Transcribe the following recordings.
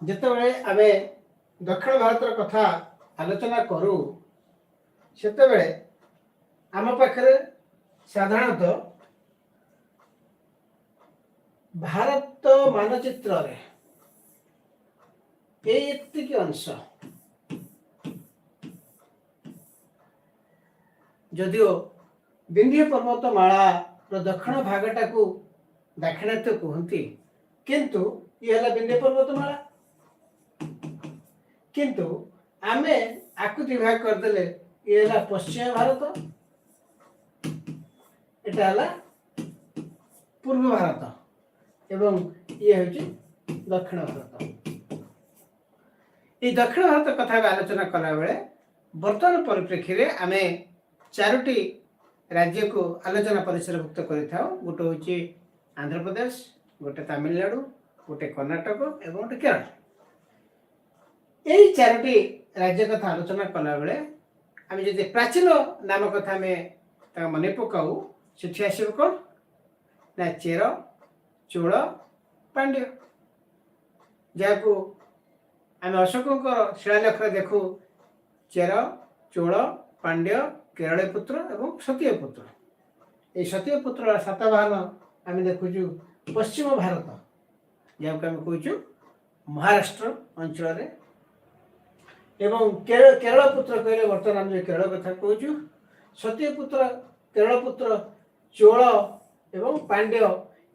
ଯେତେବେଳେ ଆମେ ଦକ୍ଷିଣ ଭାରତର କଥା ଆଲୋଚନା କରୁ ସେତେବେଳେ ଆମ ପାଖରେ ସାଧାରଣତଃ ଭାରତ ମାନଚିତ୍ରରେ ଏତିକି ଅଂଶ, ଯଦିଓ ବିନ୍ଧ୍ୟ ପର୍ବତମାଳାର ଦକ୍ଷିଣ ଭାଗଟାକୁ ଦାକ୍ଷିଣାତ୍ୟ କୁହନ୍ତି, କିନ୍ତୁ ଇଏ ହେଲା ବିନ୍ଧ୍ୟ ପର୍ବତମାଳା। କିନ୍ତୁ ଆମେ ଆକୁ ବିଭାଗ କରିଦେଲେ ଇଏ ହେଲା ପଶ୍ଚିମ ଭାରତ, ଏଟା ହେଲା ପୂର୍ବ ଭାରତ ଏବଂ ଇଏ ହେଉଛି ଦକ୍ଷିଣ ଭାରତ। এই দক্ষিণ ভারত কথা আলোচনা কলা বেলে বর্তমান পরিপ্রেক্ষী আমি চারোটি राज्य को आलोचना परिसरभुक्त कर गोटे हूँ आंध्र प्रदेश, गोटे तमिलनाडु, गोटे कर्णाटक एवं गोटे केरल। यही चारोटी राज्य कथा आलोचना कला बेले आम जब प्राचीन नाम कथा आम मन पकाऊ से आसब कौन ना चेर, चोल, पांड्य, जहाँ को आम अशोक शिलालेख देखू चेर, चोल, पांड्य, केरल पुत्र एवं क्षत्रिय पुत्र। ये क्षत्रिय पुत्र सातवाहन आम देखु पश्चिम भारत जहाँ को आम कहूँ महाराष्ट्र अंचल एवं केरल पुत्र कहले बर्तमान आम जो केरल कथा कहूँ क्षत्रिय पुत्र, केरल पुत्र, चोल एवं पांड्य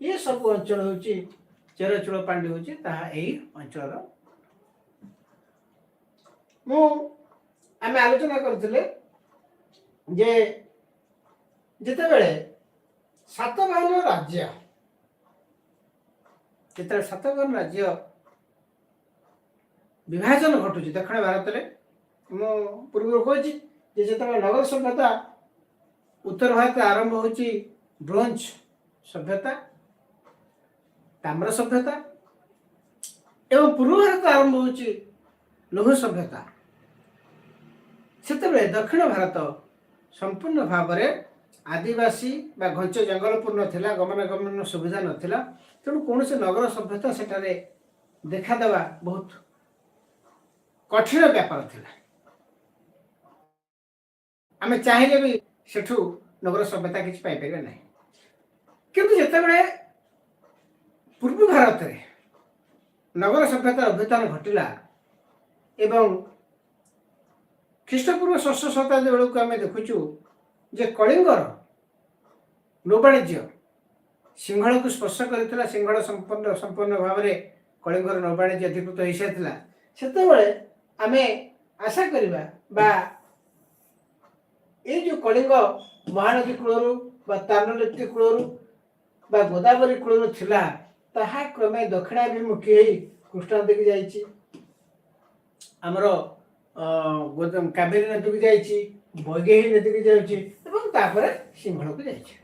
ये सब अंचल हूँ चेर, चोल, पांड्य हूँ यही अंचल आम आलोचना करते जे जितेबले सातवाहन राज्य जिते सातवाहन राज्य विभाजन घटू दक्षिण भारत में पूर्व कहूँ जिते नगर सभ्यता उत्तर भारत आरंभ हो ब्रोंज सभ्यता, ताम्र सभ्यता एवं पूर्व भारत आरंभ हो लौह सभ्यता। से दक्षिण भारत संपूर्ण भाव में आदिवासी बा घंच जंगलपूर्ण थिला, गमनागमन सुविधा नथिला, तेणु कौन से नगर सभ्यता सेठारे देखादेवा बहुत कठिन व्यापार थिला। आम चाहिए भी सेठू नगर सभ्यता किसी पाइपर ना, किंतु जितेबाला पूर्व भारत में नगर सभ्यतार अभ्युत्थान घटिला एवं ख्रीष्टपूर्व 6ठ शताब्दी बेलू आम देखुचु जे कलिंगर नौवाणिज्य सिंहल को स्पर्श करता, सिंहल संपूर्ण भाव में कलिंगर नौवाणिज्य अधिकृत हो सारी से आम आशा करवा ये जो कलिंग महानदी कूलू ताम्रलिप्ति कूलू गोदावरी कूलू थिला ताहा क्रमे दक्षिणाभिमुखी कृष्ण नदी की जाइए, आमर कावेरी नदी की जाइए, वैगेही नदी की जापर सिंहल को जाइए।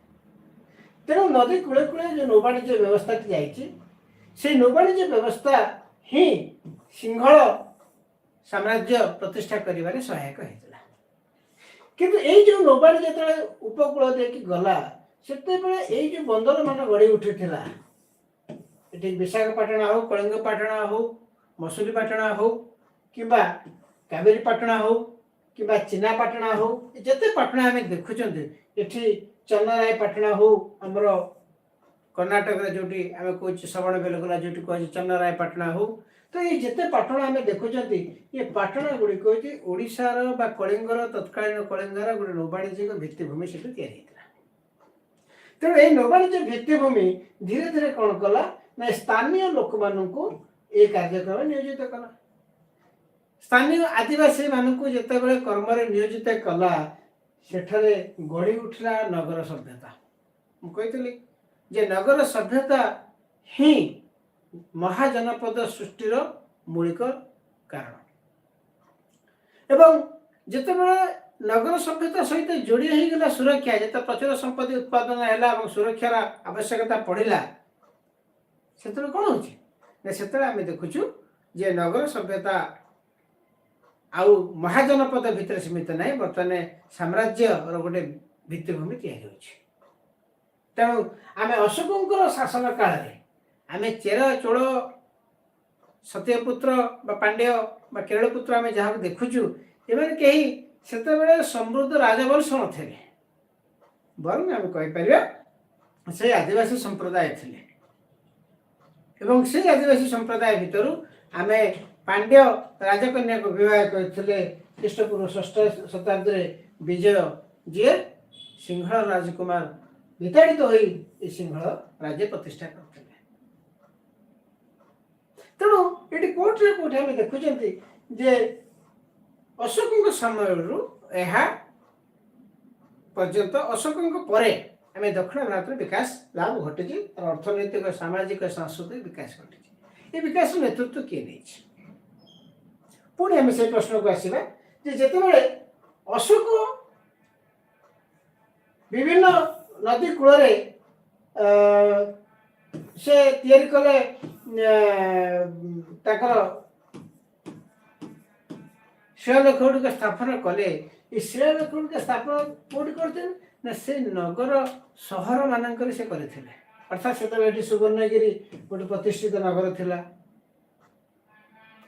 तेणु नदी कूले कूले जो नौवाणिज्य व्यवस्था जाइए नौवाणिज्य व्यवस्था ही सिंहल साम्राज्य प्रतिष्ठा करिबारे सहायक होता। किंतु यही जो नौवाणिज्य जो उपकूल देकी गला से जो बंदर मान गढ़ी उठी ये विशाखापाटना हो, कलिंगपाटना हो, मसूलीपाटना हो कि कावेरी पाटना हो कि चिनापाटना हो, जिते पाटना आम देखुं ये चन्नराय पाटना हो आमर कर्णाटक जो आम कह श्रवण बेलगोला जो कह चन्नराय पाटना हो, तो ये जिते पाटना आम देखुं ये पाटना गुड़िक हूँ ओडिशार बा कलिंगर तत्कालीन कलिंगर गोटे नौवाणिज्यिक भित्तिभूमि से तैयारी होता। तेणु ये नौवाणिज्य भित्तिभूमि धीरे धीरे कौन कला ना स्थानीय लोक मानू ये कार्यक्रम नियोजित कला। स्थानीय आदिवासी मानक जितेबाला कर्म नियोजित कला सेठारे गढ़ी उठला नगर सभ्यता। मुझे जे नगर सभ्यता ही महाजनपद सृष्टिर मौलिक कारण एवं जितेबाला नगर सभ्यता सहित जोड़ी होगला सुरक्षा जिते प्रचुर संपत्ति उत्पादन है सुरक्षार आवश्यकता पड़ा से कौन हो आम देखुचु जे नगर सभ्यता आउ महाजनपद भितर सीमित ना, बर्तमान साम्राज्य गोटे भित्तिभूमि तैयारी होछि। तेणु आम अशोक शासन काल आम चेर, चोल सत्यपुत्र पांड्य केरलपुत्र आम जहाँ देखुचु एम कहीं से समृद्ध राजवंश नी बर आम कहीपर से आदिवासी संप्रदाय थे से आदिवासी संप्रदाय भितर आम पांड्य राजकन्या को विवाह करते ख्रीष्टपूर्व 6ठ शताब्दी विजय जी सिंहल राजकुमार विताड़ित हो सिंहल राज्य प्रतिष्ठा करते तेणु ये कोटे कोटे आम देखुं जे अशोक समय पर्यंत अशोक आम दक्षिण भारत विकास लाभ घटी अर्थनैतिक सामाजिक सांस्कृतिक विकास घटी ये विकास नेतृत्व किए नहीं पुणी आम से प्रश्न को आसवा जिते अशोक विभिन्न नदी कूल से तैयारी कले शिलालेख गुड़िक स्थापन कले शिलालेख गुड़िक स्थापन कौटी करते ना से नगर सहर मानक से करते अर्थात से सुवर्णगिरी गोटे प्रतिष्ठित नगर थिला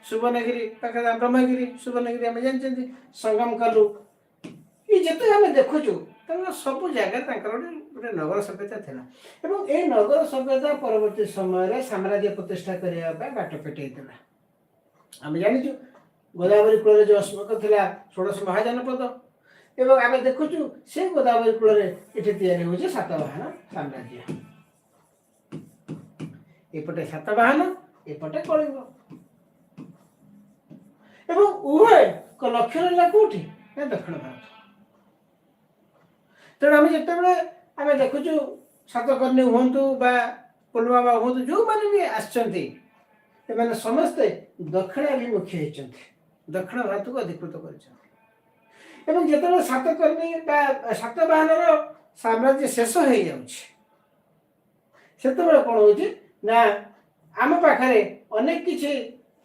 सुवर्णगिरी पाखे ब्रह्मगिरी सुवर्णगिरी आम जानते संगम कलु ये जिते आम देखुचु सब जगह गोटे नगर सभ्यता थिला एवं ए नगर सभ्यता परवर्ती समय साम्राज्य प्रतिष्ठा करने बाट पेटे आम जाचु गोदावरी कूल जो अशोक थिला 16 महाजनपद एवं आम देखुचु से गोदावरी कूल ये सातवाहन साम्राज्य एपटे सातवाहन एपटे कलिंग एवं उभय लक्ष्य रहा कौटी दक्षिण भारत तेणु आम जिते आम देखुचु सातकर्णी हूँ पुलवामा हूँ जो मैंने भी आसमस्ते समस्ते दक्षिणाभिमुखी होती दक्षिण भारत को अधिकृत कर जिते सातकर्णी सातवाहन साम्राज्य शेष हो से कौन हो ना आम पाखे अनेक किसी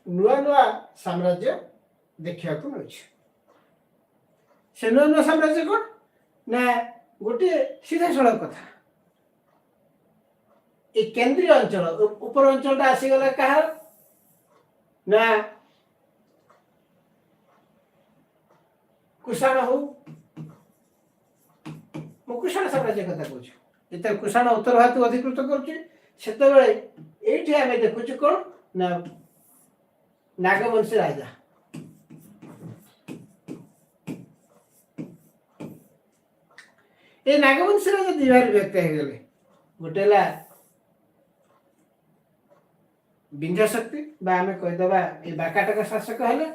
नुआ नुआ साम्राज्य देखा मिलूँ से नुआ नुआ साम्राज्य कौन ना गोटे सीधा सड़क कथा ये केंद्रीय अंचल ऊपर अंचल आसीगला कहार ना कुषाण हो कुषाण साम्राज्य कथा कहूँ जिते कुषाण उत्तर भारत को अधिकृत करते आम देखुचु कौन ना नागवंशी राजा ये नागवंशी राजा दिवार व्यक्त हो गले गोटे विंध्य शक्ति आम कहीदे ये बाकाटक शासक है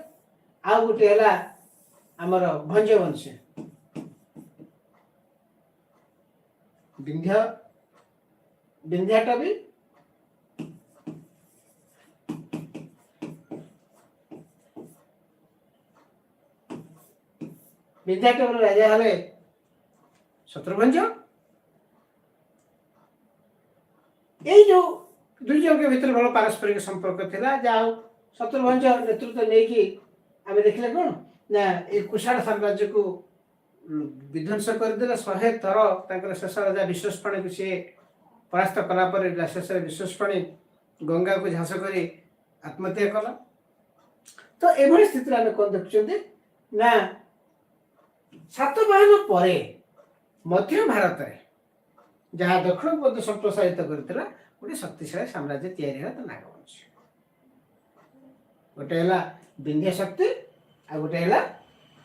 आउ गोटे आमर भंजवंशी विंध्य विंध्याटवी विंध्याटवी राजा हेले शत्रुभंज ये जो दुई जन के भीतर भल पारस्परिक संपर्क थिला जाओ शत्रुभंज नेतृत्व नहीं आम देखले कौन ना ये कुषाण साम्राज्य को विध्वंस करदे 100 थर शेष राजा विश्वस्पाणी को सी परास्त कलापर शेष विश्वस्पाणी गंगा को झांस कर आत्महत्या कला तो एभली स्थिति आम कौन देखुं ना सातवाहन पर मध्य भारत में जहाँ दक्षिण पद संप्रसारित करता गोटे शक्तिशाली साम्राज्य तैयारी है तो नागवंश गोटे है विंध्य शक्ति आ गोटे है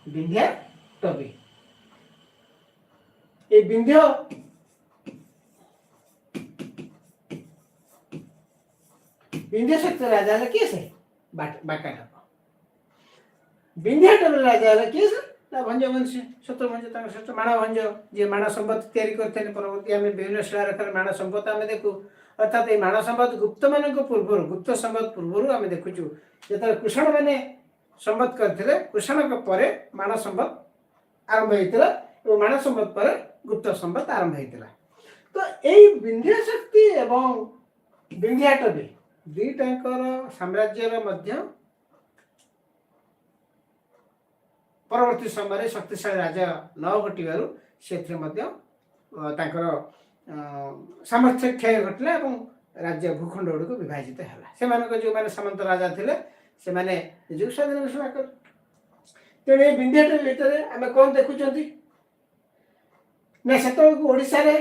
विंध्या टवी ये विंध्य विंध्य शक्ति राजा है किए से बाकाटक विंध्या टवी राजा है किए से भंजवंशी शत्रुभंज श्रेष्ठ माणभंज जी माण संपद तैयारी करते परवर्ती आम विभिन्न शिलालेखर माण संपद आम देखू अर्थात ये माण संपद गुप्त मान पूर्व गुप्त संपद पूर्व आम देखुचु जो कुषाण मैंने संपद करते कुषाण पर माण संपद आरंभ होता और माण संपद पर गुप्त संपद आरंभ होता तो यही विंध्य शक्ति एवं विंध्याटवी दुईटाकर साम्राज्यर मध्य परवर्ती समय शक्तिशाली राजा न घटू से सामर्थ्य क्षय घटला राज्य भूखंड गुड़िक विभाजित है से जो सामंत राजा थे से निजक स्वाधीन घोषणा कर तेणु ये विंध्याचल भितर आम कौन देखुं ना से ओडिशा रे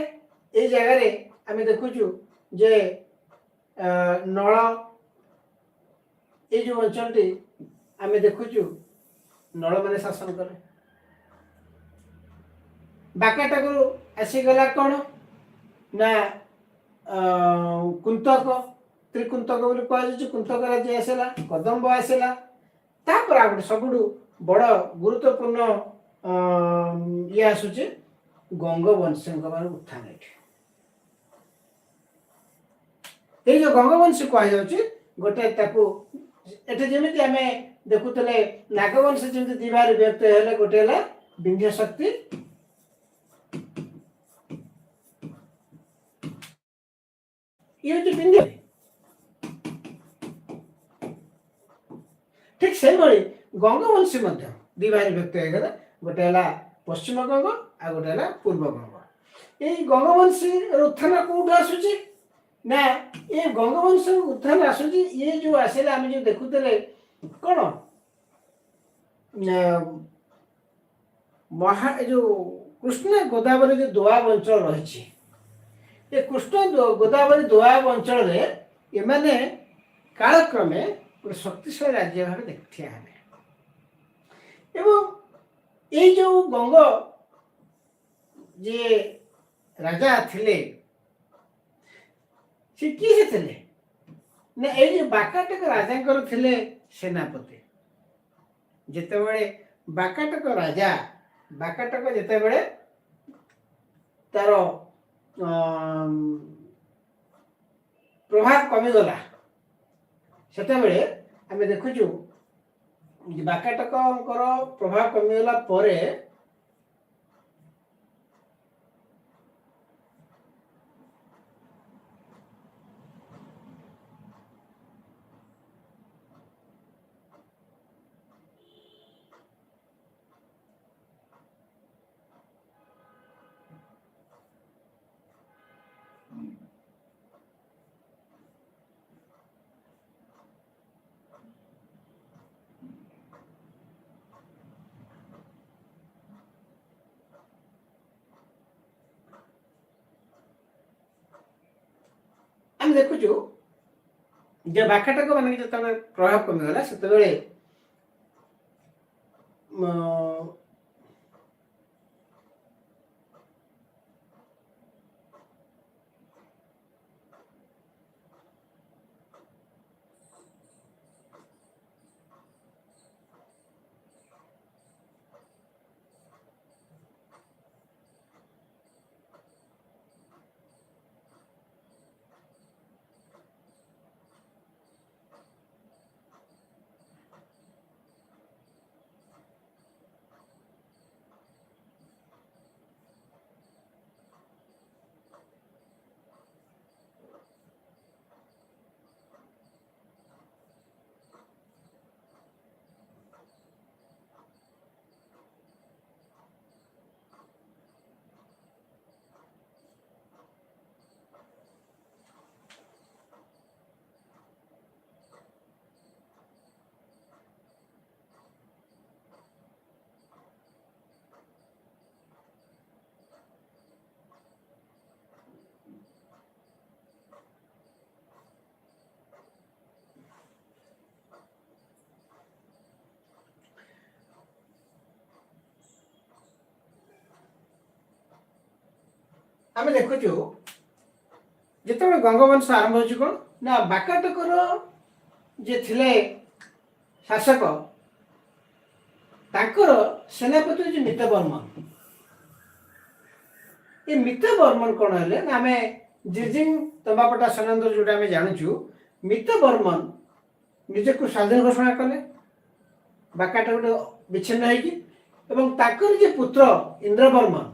ये जगह आम देखुचु जे नल ये जो अंचल आम देखुचु नल मैंने शासन करे बाकाटाकू आसीगला कौन ना कुंतक त्रिकुंतक बोली कहुच्छे कुंतक राज्य आसला कदम्ब आसला तापर आ गए सब बड़ गुरुत्वपूर्ण ये आसूचे गंगवंशी उत्थान ये जो गंगवंशी कहुच्छे गोटे एटे जमी आम देखुले नागवंशी जमी दी भाग व्यक्त है गोटे विंध्य शक्ति ये जो विंध्य ठीक से भाई गंगवंशी दी भाग व्यक्त है गोटे पश्चिम गंग आ गोटे पूर्व गंग ये गंगवंशी उत्थान कौट आसूची ना ये गंगवंशी उत्थान आसूची ये जो आसे आम जो देखुले कौन महा जो कृष्ण गोदावरी जो दोआब अंचल रही ये कृष्ण गोदावरी दोआब अंचल ये कालक्रमे गोटे शक्तिशाली राज्य भाव देखा एवं ये जो गंग जे राजा थिले से किए थे ना ये बाकाटक राजा थिले सेनापति जितेबले बाकाटक राजा बाकाटक जितेबले तार प्रभाव कमिगला सेतेबले आम देखुचु बाकाटक प्रभाव कमिगला परे आम देखुचु जे बाकाटक मान जो प्रभाव कमिगला से आम देखुचु जिते गंगवंश आरंभ हो कौन ना बाकाटकर जे थिले शासक ताकर सेनापति जो मित बर्मन ये मित बर्मन कौन है ना आम जिजिंग तंबापटा सनंदर जोटा आम जानूँ मित बर्मन निजक स्वाधीन घोषणा कले बाकाट गोटे विच्छिन्न होकर जे पुत्र इंद्र बर्मन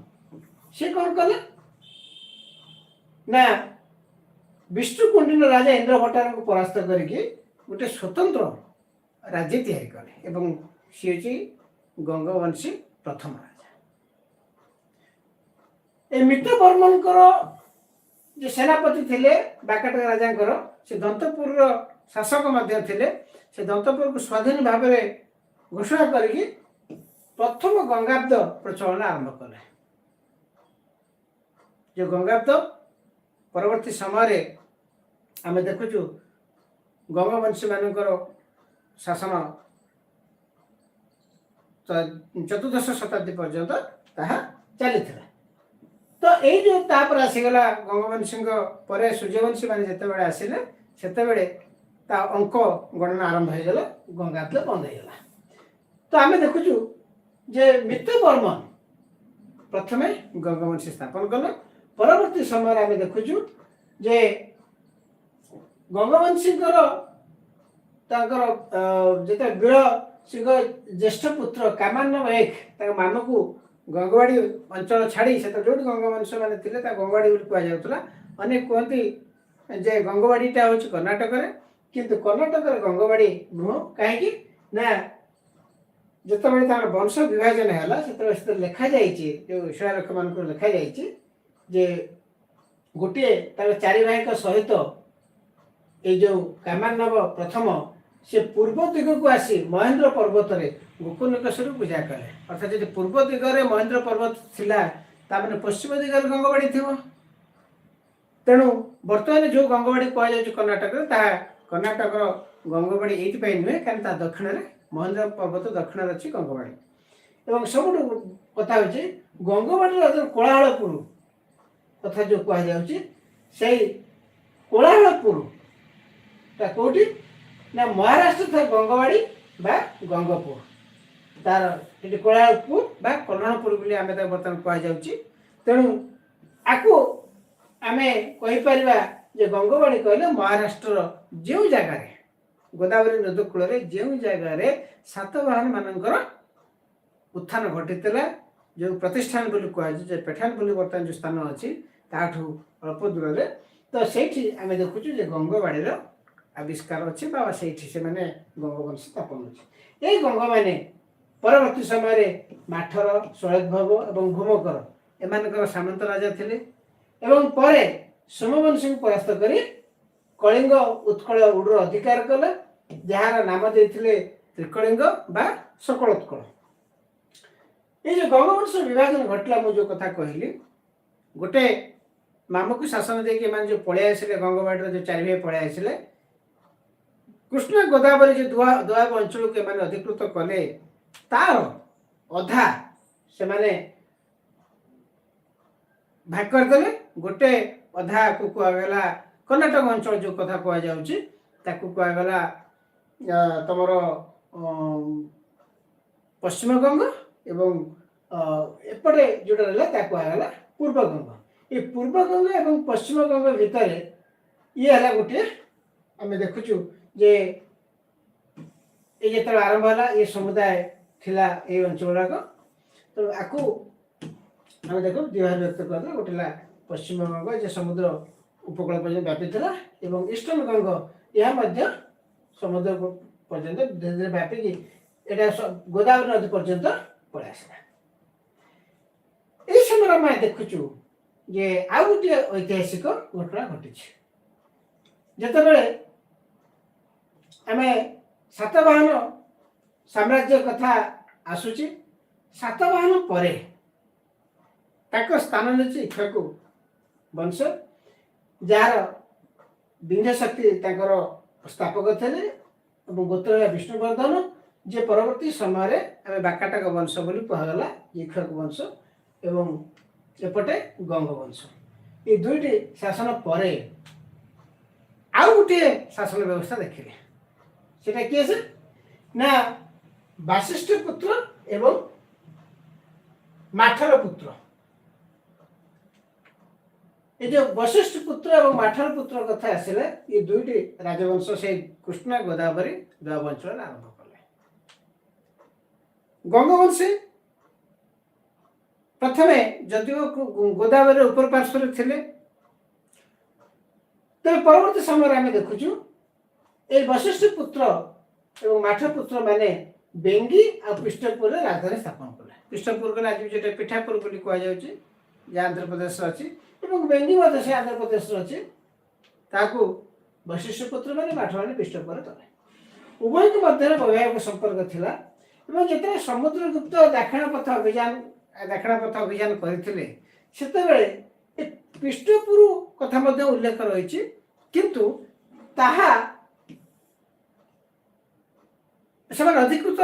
सी कौन कले ना विष्णुकुंडिन राजा इंद्र भट्टार को परास्त करके गोटे स्वतंत्र राज्य तैयारी कले एवं सी हूँ गंगवंशी प्रथम राजा ए मित्र बर्मन जे सेनापति थिले बाकाटक राजांकर से दंतपुर शासक मध्य थिले से दंतपुर को स्वाधीन भाव में घोषणा करके प्रथम गंगाब्द प्रचलन आरंभ कले। जो गंगाब्द परवर्ती समय आम देखु गंगवंशी मानकर शासन चतुर्दश शताब्दी पर्यंत ताहा चली। तो यही जो तापर आसीगला गंगवंशी पर सूर्यवंशी मैंने जिते आसिले से अंक गणना आरंभ हो गला, गंगाब्द बंद हो गला। तो आम देखुचु जे मित्रवर्मन प्रथमे गंगवंशी स्थापन कले। परवर्ती समय आम देखुचु जे गंगवंशी जिते बीर सिंह ज्येष्ठ पुत्र कामान्न एक मान को गंगवाड़ी अंचल छाड़ी से जो गंगवंश मैंने गंगवाड़ी कहला। अनेक कहती जे गंगवाड़ीटा हूँ कर्णाटक में, किंतु कर्णाटक गंगवाड़ी नुह कहीं ना जिते वंश विभाजन है से लिखा जो शिलालेख मान लिखा जे गोटे चारि भाई सहित ये जो कामान्नव प्रथम से पूर्व दिग को आसी महेंद्र पर्वत रे गोकुलकेश्वर पूजा कले। अर्थात जो पूर्व दिगरे महेंद्र पर्वत थिला ताने पश्चिम दिगरे गंगवाड़ी थी। तेणु बर्तमान जो गंगवाड़ी कह कर्णाटक कर्णाटक गंगवाड़ी ये नुहे कहीं दक्षिण में महेंद्र पर्वत दक्षिण अच्छी गंगवाड़ी। और सब कथा हो गंगवाड़ी कोलाहलपुर कथा जो कह कोलाहलपुर कौटी ना महाराष्ट्र था गंगवाड़ी बा गंगपुर तार ये कोलाहलपुर बा कल्याणपुर बर्तमान कह। तेणु आपको आम कहीपर गंगवाड़ी कहले महाराष्ट्र जो जगार गोदावरी नदी कूल जो जगार सातवाहन मानकर उत्थान घटी जो प्रतिष्ठान बोली कहुचे पेठान बोली बर्तमान जो स्थान अच्छी ताठू अल्प दूर। तो से आम देखुचु गंगवाड़ी आविष्कार अच्छे से मैंने गंगवंश स्थापन अच्छे। यही गंग मैंने परवर्ती समय माठर शैलभव और भूमकर एम सामंत राजा थे। एवं परे सोमवंशी को परास्त कर कलिंग उत्कल उडुर अधिकार कले, जार नाम देते त्रिकलिंग बा सकल उत्कल। ये जो गंगवंश विभाजन घटला मुझे कथा कहली गोटे मामू शासन देखिए जो पलि आसिले गंगवाड़ी जो चारि भाई पलि आसिले कृष्ण गोदावरी जो दोआब अंचल को अधिकृत कले तार अधा से माने भाग करदे। गोटे अधा को कहगला कर्णाटक अंचल जो कथा कहगला तुमर पश्चिम गंग एवं एपटे जोटा रहा कहगला पूर्व गंग। ये पूर्व गंग एवं पश्चिम गंग भितर ये है गोटे आम देखुचु जे ये आरंभ है ये समुदाय थिला ये अंचल गुड़ाक। तो आपको आम देख दुई भाग व्यक्त कर गोटे पश्चिम गंग जो समुद्र उपकूल पर्यटन व्यापी था एवं ईस्टर्न गंग यह समुद्र पर्यटन धीरे धीरे व्यापिक यहाँ गोदावरी नदी पर्यंत पलि आसला। यह समय आम देखुचु जे आउ गोटे ऐतिहासिक घटना घटी जितेबाला आम सातवाहन साम्राज्य कथा आसूची। सातवाहन परे स्थान नहीं इक्ष्वाकु वंश जार विंध्य शक्ति स्थापक थे गोत्र विष्णुवर्धन जे परवर्ती समय आम बाकाटक वंश बोली कहगला इक्ष्वाकु वंश एवं एपटे गंग वंश। ये दुईटी शासन परे आउ गोटे शासन व्यवस्था देखिले सेटा किए से ना वशिष्ठ पुत्र एवं माठर पुत्र। ये जो वशिष्ठ पुत्र एवं माठर पुत्र कथा आसिले ये दुईटी राजवंश से कृष्ण गोदावरी द्वैब अंचल आरंभ कले। गंगवंशी प्रथमे जदिव गोदावरी उपर पार्श्व थे तेज परवर्ती समय आम देखुचु ये वशिष्ठ पुत्र एवं माठ पुत्र माने बेंगी और पृष्ठपुर राजधानी स्थापन कले। पृष्ठपुर को आज जो पिठापुर बोली कह जाए आंध्र प्रदेश अच्छी ଏବଂ ବେଙ୍ଗୀ ମଧ୍ୟ ସେ ଆନ୍ଧ୍ର ପ୍ରଦେଶର ଅଛି, ତାହାକୁ ବୈଶିଷ୍ଟ୍ୟ ପୁତ୍ର ମାନେ ମାଠ ମାନେ ପୃଷ୍ଠପୋଷଣ କଲେ। ଉଭୟଙ୍କ ମଧ୍ୟରେ ବୈବାହିକ ସମ୍ପର୍କ ଥିଲା ଏବଂ ଯେତେବେଳେ ସମୁଦ୍ରଗୁପ୍ତ ଦକ୍ଷିଣ ପଥ ଅଭିଯାନ କରିଥିଲେ ସେତେବେଳେ ଏ ପୃଷ୍ଠପୁର କଥା ମଧ୍ୟ ଉଲ୍ଲେଖ ରହିଛି, କିନ୍ତୁ ତାହା ସେମାନେ ଅଧିକୃତ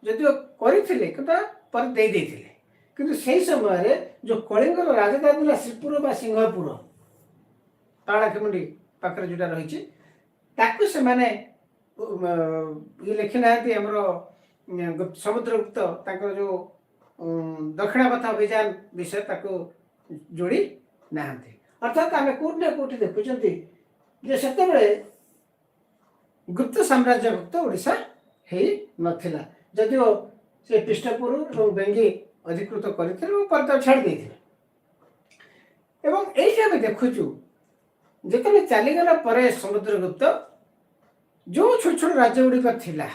ଯଦିଓ କରିଥିଲେ କିନ୍ତୁ ପରେ ଦେଇଥିଲେ। କିନ୍ତୁ ସେହି ସମୟରେ ଯେଉଁ କଳିଙ୍ଗର ରାଜଧାନୀ ଥିଲା ଶ୍ରୀପୁର ବା ସିଂହପୁର ପାଳାଖେମୁଣ୍ଡି ପାଖରେ ଯେଉଁଟା ରହିଛି, ତାକୁ ସେମାନେ ଲେଖି ନାହାନ୍ତି ଆମର ସମୁଦ୍ରଗୁପ୍ତ ତାଙ୍କର ଯେଉଁ ଦକ୍ଷିଣ ପଥ ଅଭିଯାନ ବିଷୟ ତାକୁ ଯୋଡ଼ି ନାହାନ୍ତି। ଅର୍ଥାତ୍ ଆମେ କୋଉଠି ନା କୋଉଠି ଦେଖୁଛନ୍ତି ଯେ ସେତେବେଳେ ଗୁପ୍ତ ସାମ୍ରାଜ୍ୟଭୁକ୍ତ ଓଡ଼ିଶା ହେଇ ନଥିଲା, ଯଦିଓ ସେ ପୃଷ୍ଠପୁର ଏବଂ ବେଙ୍ଗୀ ଅଧିକୃତ କରିଥିଲେ ଏବଂ ପରେ ଛାଡ଼ି ଦେଇଥିଲେ। ଏବଂ ଏଇଠି ଆମେ ଦେଖୁଛୁ ଯେତେବେଳେ ଚାଲିଗଲା ପରେ ସମୁଦ୍ରଗୁପ୍ତ ଯେଉଁ ଛୋଟ ଛୋଟ ରାଜ୍ୟ ଗୁଡ଼ିକ ଥିଲା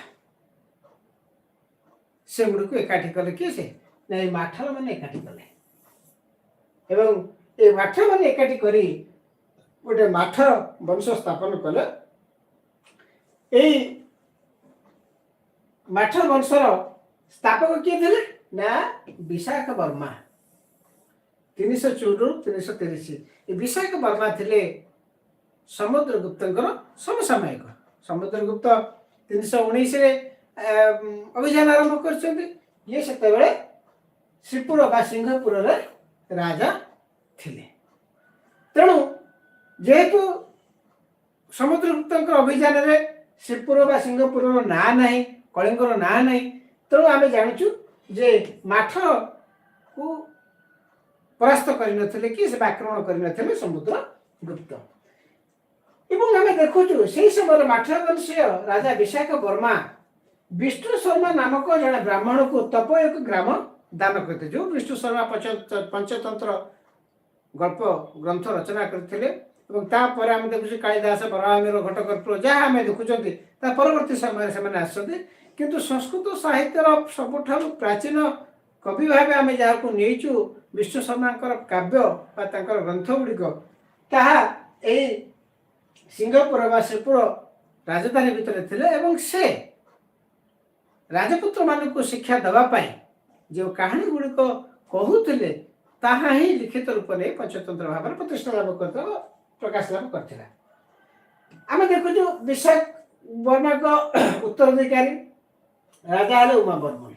ସେଗୁଡ଼ିକୁ ଏକାଠି କଲେ। କିଏ ସେ? ନା ଏଇ ମାଠର ମାନେ ଏକାଠି କଲେ ଏବଂ ଏ ମାଠ ମାନେ ଏକାଠି କରି ଗୋଟେ ମାଠର ବଂଶ ସ୍ଥାପନ କଲେ। ଏଇ ମାଠ ବଂଶର ସ୍ଥାପକ କିଏ ଥିଲେ? ନା ବିଶାଖ ବର୍ମା। 314 330 ଏ ବିଶାଖ ବର୍ମା ଥିଲେ ସମୁଦ୍ରଗୁପ୍ତଙ୍କର ସମସାମୟିକ। ସମୁଦ୍ରଗୁପ୍ତ 319ରେ ଅଭିଯାନ ଆରମ୍ଭ କରିଛନ୍ତି। ଇଏ ସେତେବେଳେ ଶ୍ରୀପୁର ବା ସିଂହପୁରରେ ରାଜା ଥିଲେ। ତେଣୁ ଯେହେତୁ ସମୁଦ୍ରଗୁପ୍ତଙ୍କର ଅଭିଯାନରେ ଶ୍ରୀପୁର ବା ସିଂହପୁରର ନାଁ ନାହିଁ, କଳିଙ୍ଗର ନାଁ ନାହିଁ, ତେଣୁ ଆମେ ଜାଣିଛୁ ଯେ ମାଠକୁ ପରାସ୍ତ କରିନଥିଲେ କି ସେ ଆକ୍ରମଣ କରିନଥିଲେ ସମୁଦ୍ରଗୁପ୍ତ। ଏବଂ ଆମେ ଦେଖୁଛୁ ସେହି ସମୟରେ ମାଠ ବଂଶୀୟ ରାଜା ବିଶାଖ ବର୍ମା ବିଷ୍ଣୁ ଶର୍ମା ନାମକ ଜଣେ ବ୍ରାହ୍ମଣକୁ ତପ ଏକ ଗ୍ରାମ ଦାନ କରିଥିଲେ। ଯେଉଁ ବିଷ୍ଣୁ ଶର୍ମା ପଞ୍ଚତନ୍ତ୍ର ଗଳ୍ପ ଗ୍ରନ୍ଥ ରଚନା କରିଥିଲେ ଏବଂ ତାପରେ ଆମେ ଦେଖୁଛୁ କାଳିଦାସ, ବରାହମିର, ଘଟକର୍ପୂର ଯାହା ଆମେ ଦେଖୁଛନ୍ତି ତା ପରବର୍ତ୍ତୀ ସମୟରେ ସେମାନେ ଆସିଛନ୍ତି। କିନ୍ତୁ ସଂସ୍କୃତ ସାହିତ୍ୟର ସବୁଠାରୁ ପ୍ରାଚୀନ କବି ଭାବେ ଆମେ ଯାହାକୁ ନେଇଛୁ ବିଷ୍ଣୁ ଶର୍ମାଙ୍କର କାବ୍ୟ ବା ତାଙ୍କର ଗ୍ରନ୍ଥ ଗୁଡ଼ିକ, ତାହା ଏଇ ସିଂହପୁର ବା ଶ୍ରୀପୁର ରାଜଧାନୀ ଭିତରେ ଥିଲେ ଏବଂ ସେ ରାଜପୁତ୍ର ମାନଙ୍କୁ ଶିକ୍ଷା ଦେବା ପାଇଁ ଯେଉଁ କାହାଣୀ ଗୁଡ଼ିକ କହୁଥିଲେ ତାହା ହିଁ ଲିଖିତ ରୂପ ନେଇ ପଞ୍ଚତନ୍ତ୍ର ଭାବରେ ପ୍ରତିଷ୍ଠା ଲାଭ କରିଥିଲା, ପ୍ରକାଶ ଲାଭ କରିଥିଲା। ଆମେ ଦେଖୁଛୁ ବିଶାଖ ବର୍ମାଙ୍କ ଉତ୍ତରାଧିକାରୀ ରାଜା ହେଲେ ଉମା ବର୍ମନ।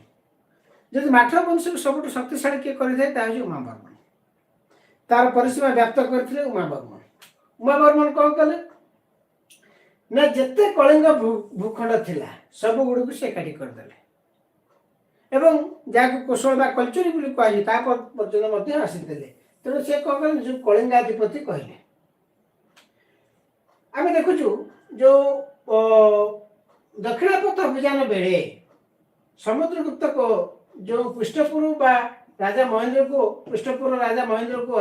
ଯଦି ମାଠ ବଂଶକୁ ସବୁଠୁ ଶକ୍ତିଶାଳୀ କିଏ କରିଥାଏ ତାହା ହେଉଛି ଉମା ବର୍ମନ। ତାର ପରିସୀମା ବ୍ୟାପ୍ତ କରିଥିଲେ ଉମା ବର୍ମନ। ଉମା ବର୍ମନ କ'ଣ କଲେ ନା ଯେତେ କଳିଙ୍ଗ ଭୂଖଣ୍ଡ ଥିଲା ସବୁ ଗୁଡ଼ିକୁ ସେ ଏକାଠି କରିଦେଲେ ଏବଂ ଯାହାକୁ କୋଶଳ ବା କଲଚୁରୀ ବୋଲି କୁହାଯାଏ ତା ପର୍ଯ୍ୟନ୍ତ ମଧ୍ୟ ଆସିଥିଲେ। ତେଣୁ ସେ କ'ଣ କଲେ ଯେଉଁ କଳିଙ୍ଗାଧିପତି କହିଲେ। ଆମେ ଦେଖୁଛୁ ଯେଉଁ ଦକ୍ଷିଣ ପଥ ଅଭିଯାନ ବେଳେ ସମୁଦ୍ରଗୁପ୍ତ ଯେଉଁ ପୃଷ୍ଠପୁର ବା ରାଜା ମହେନ୍ଦ୍ରକୁ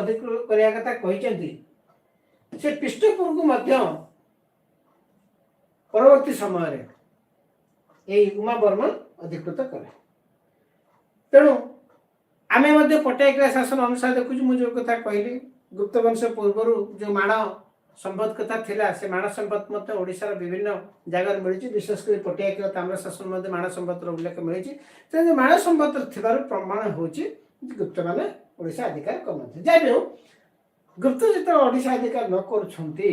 ଅଧିକୃତ କରିବା କଥା କହିଛନ୍ତି, ସେ ପୃଷ୍ଠପୁରକୁ ମଧ୍ୟ ପରବର୍ତ୍ତୀ ସମୟରେ ଏଇ ଉମା ବର୍ମନ ଅଧିକୃତ କଲେ। ତେଣୁ ଆମେ ମଧ୍ୟ ପଟ୍ଟାୟିକା ଶାସନ ଅନୁସାରେ ଦେଖୁଛୁ, ମୁଁ ଯେଉଁ କଥା କହିଲି ଗୁପ୍ତ ବଂଶ ପୂର୍ବରୁ ଯେଉଁ ମାଣ ସମ୍ପଦ କଥା ଥିଲା, ସେ ମାଣ ସମ୍ପଦ ମଧ୍ୟ ଓଡ଼ିଶାର ବିଭିନ୍ନ ଜାଗାରେ ମିଳିଛି। ବିଶେଷ କରି ପଟ୍ଟାୟିକା ତାମ୍ର ଶାସନ ମଧ୍ୟ ମାଣ ସମ୍ପଦର ଉଲ୍ଲେଖ ମିଳିଛି। ତେଣୁ ମାଣ ସମ୍ପଦ ଥିବାରୁ ପ୍ରମାଣ ହେଉଛି ଗୁପ୍ତମାନେ ଓଡ଼ିଶା ଅଧିକାର କରୁନଥିଲେ। ଯାହା ବି ହେଉ ଗୁପ୍ତ ଯେତେବେଳେ ଓଡ଼ିଶା ଅଧିକାର ନ କରୁଛନ୍ତି,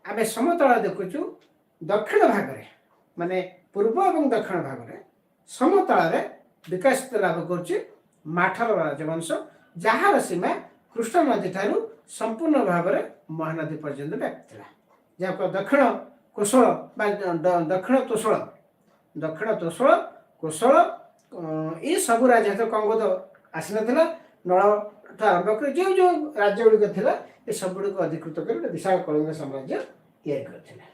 ଆମେ ସମତଳ ଦେଖୁଛୁ ଦକ୍ଷିଣ ଭାଗରେ ମାନେ ପୂର୍ବ ଏବଂ ଦକ୍ଷିଣ ଭାଗରେ ସମତଳରେ ବିକଶିତ ଲାଭ କରୁଛି ମାଠର ରାଜବଂଶ, ଯାହାର ସୀମା କୃଷ୍ଣ ନଦୀ ଠାରୁ ସମ୍ପୂର୍ଣ୍ଣ ଭାବରେ ମହାନଦୀ ପର୍ଯ୍ୟନ୍ତ ବ୍ୟାପିଥିଲା। ଯାହାକୁ ଦକ୍ଷିଣ କୋଶଳ ବା ଦକ୍ଷିଣ ତୋଷଳ କୋଶଳ ଏ ସବୁ ରାଜ୍ୟ କଙ୍ଗୋଦ ଆସିନଥିଲା। ନଳଠୁ ଆରମ୍ଭ କରି ଯେଉଁ ଯେଉଁ ରାଜ୍ୟ ଗୁଡ଼ିକ ଥିଲା ଏ ସବୁଗୁଡ଼ିକୁ ଅଧିକୃତ କରି ଗୋଟେ ବିଶାଳ କଳିଙ୍ଗ ସାମ୍ରାଜ୍ୟ ତିଆରି କରିଥିଲା।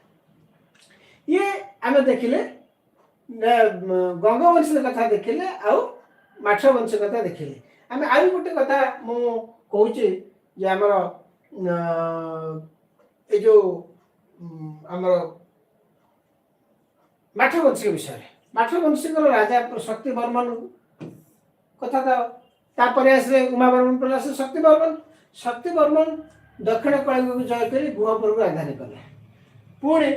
ଇଏ ଆମେ ଦେଖିଲେ ଗଙ୍ଗବଂଶ କଥା ଦେଖିଲେ ଆଉ ମାଠ ବଂଶ କଥା ଦେଖିଲେ। ଆମେ ଆଉ ଗୋଟେ କଥା ମୁଁ କହୁଛି ଯେ ଆମର ଏ ଯେଉଁ ଆମର ମାଠ ବଂଶୀ ବିଷୟରେ। ମାଠ ବଂଶୀଙ୍କର ରାଜା ଶକ୍ତି ବର୍ମନ କଥା ତ ତାପରେ ଆସିଲେ ଉମା ବର୍ମନ ପରେ ଆସିଲେ ଶକ୍ତି ବର୍ମନ। शक्ति बर्मन दक्षिण कलिंग को जय कर गुहपुर को राजधानी कले। पुणी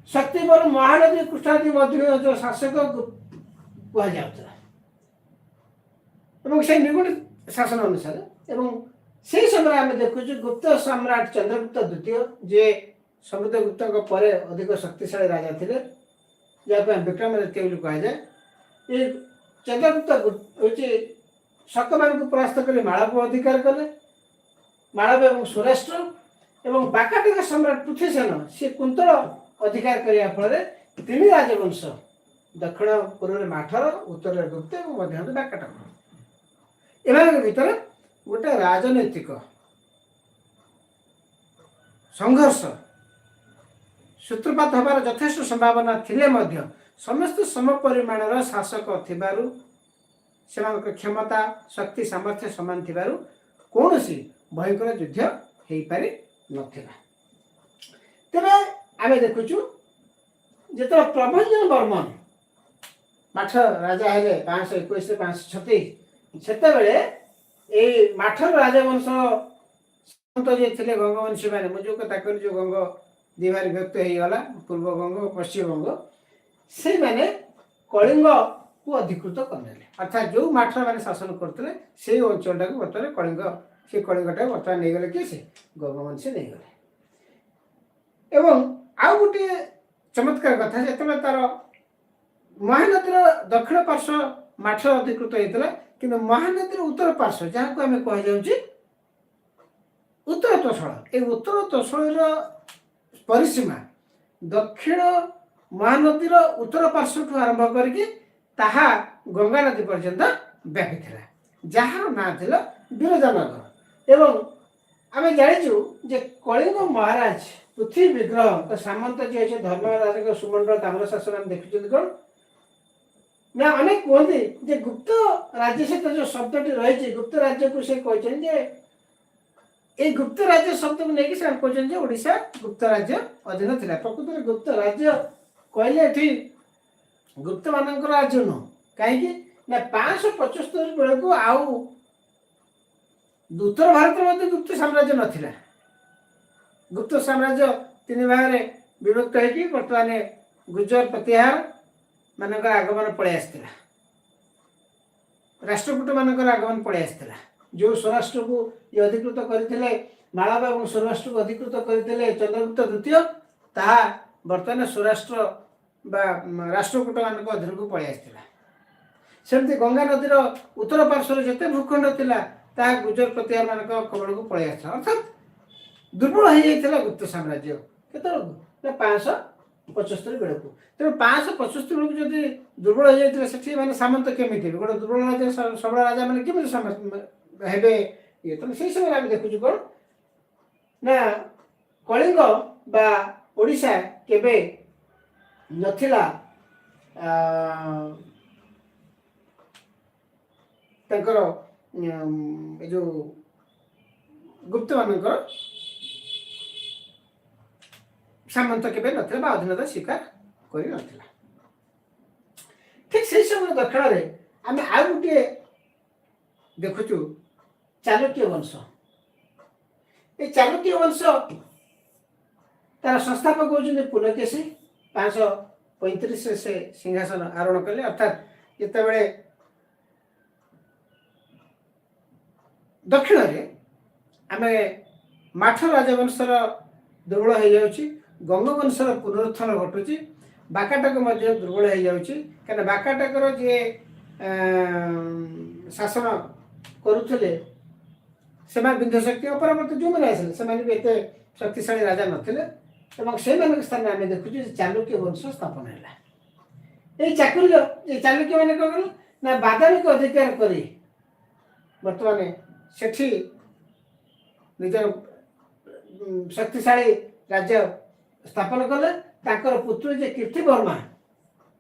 शक्ति बर्मन महानदी कृष्णानदी मध्य जो शासक कह जाता से निगुण शासन अनुसार से समय आम देखु गुप्त सम्राट चंद्रगुप्त द्वितीय जे समुद्रगुप्त पर अधिक शक्तिशाली राजा थे जहाँ विक्रमादित्य बोली कह जाए। ये चंद्रगुप्त हूँ शक मान परास्त कर मालव को अधिकार कले। मालव और सौराष्ट्र एवं बाकाटिका सम्राट पृथ्वीसेन सी कुंतल अधिकार करने फल तीन राजवंश दक्षिण पूर्व माठर उत्तर गुप्त और मध्य बाकाटक एम भर गोटे राजनैतिक संघर्ष सूत्रपात हबार यथेष्ट संभावना थिले मध्य समस्त समपरिमाणर शासक थिबारु सेमानक क्षमता शक्ति सामर्थ्य समान थिबारु कौनसी भयंकर युद्ध हो पारि नथिला। तेरे आमे देखुचु जेतो प्रभंजन बर्मन माठ राजा हेले 521 536 सेते बेले ए माठर राजवंश संत जे थिले गंगवंशी माने मुझे कथा कर जो गंग दिवारी व्यक्त हो गला पूर्व गंग पश्चिम गंग से माने कलिंग को अधिकृत करने अर्थात जो माठर माने शासन करते से अंचल टाक बर्तमान कलिंग से कलिंगटा बर्तमान नहीं गले कि से गंगवंशी नहीं गले। एवं आउ गोटे चमत्कार कथा जो तार महानदीर दक्षिण पार्श्व माठर अधिकृत होता कि महानदीर उत्तर पार्श्व जहाँ को आम कह उत्तर तोषण ये उत्तर तोषण परिसीमा दक्षिण महानदीर उत्तर पार्श्व आरंभ करके गंगा नदी पर्यंत व्यापी था जार ना था विरजानगर। एवं आम जाचु जे कलिंग महाराज पृथ्वी विग्रह सामंत जी अच्छे धर्मराज सुमंडल ताम्रशासन आम देखुं कौन ना अनेक कहते जे गुप्त राज्य सहित जो शब्दटी रही गुप्त राज्य को से कहते ये गुप्त राज्य शब्द को लेकिन कहते ओडिशा गुप्त राज्य अधीन था। प्रकृत में गुप्त राज्य कहले गुप्त मान राज्य नुह कहीं 575 बेलू आउ उत्तर भारत में गुप्त साम्राज्य नाला गुप्त साम्राज्य 3 भाग में विभक्त होगी बर्तमान गुजर प्रतिहार मानक आगमन पलि आसला राष्ट्रकूट मानक आगमन पलि आसला जो सौराष्ट्र को ये अधिकृत करते मालव और सौराष्ट्र को अधिकृत करते चंद्रगुप्त द्वितीय ता बर्तमान सौराष्ट्र राष्ट्रकूट मान अधीन को पलि आसला। सेमती गंगा नदीर उत्तर पार्श्व जिते भूखंड था गुजर प्रतिहार मान कबल को पलि आसला अर्थात दुर्बल हो जाता गुप्त साम्राज्य के 575 बेलू तेणु 575 बेलू जदि दुर्बल हो जाता से मैंने सामंत केमी थे गोटे दुर्बल राजा सबल राजा मैंने केमी हे ये तेणु से समय आम देखु कौन ना कलिंग बा ओडिशा केबे नथिला तंकर जो गुप्त मानकर सामंत केबे नथिला अधीनता स्वीकार करि नथिला। ठीक से समय दक्षिण रे आम आ गोटे देखुचु चालुक्य वंश ये चालुक्य वंश तार संस्थापक होती पुलकेशी 535 से सिंहासन आरोहण कले अर्थात जिते दक्षिण रे आम माठ राजवंशर दुर्बल हो जाऊँगी गंगवंशर पुनरुत्थान घटुची बाकाटक दुर्बल हो जाऊँगी कहीं बाकाटकर जी शासन करुले से विंध्य शक्ति परवर्त जो मैंने आसे से भी एत शक्तिशाली राजा नथिले से स्थान में आम देखुचे चालुक्य वंश स्थापन है। ये चालुक्य मैंने कौन कल ना बादामी को अधिकार कर बर्तमान से निजर शक्तिशाली राज्य स्थापन कले ताकर पुत्र जे कीर्ति वर्मा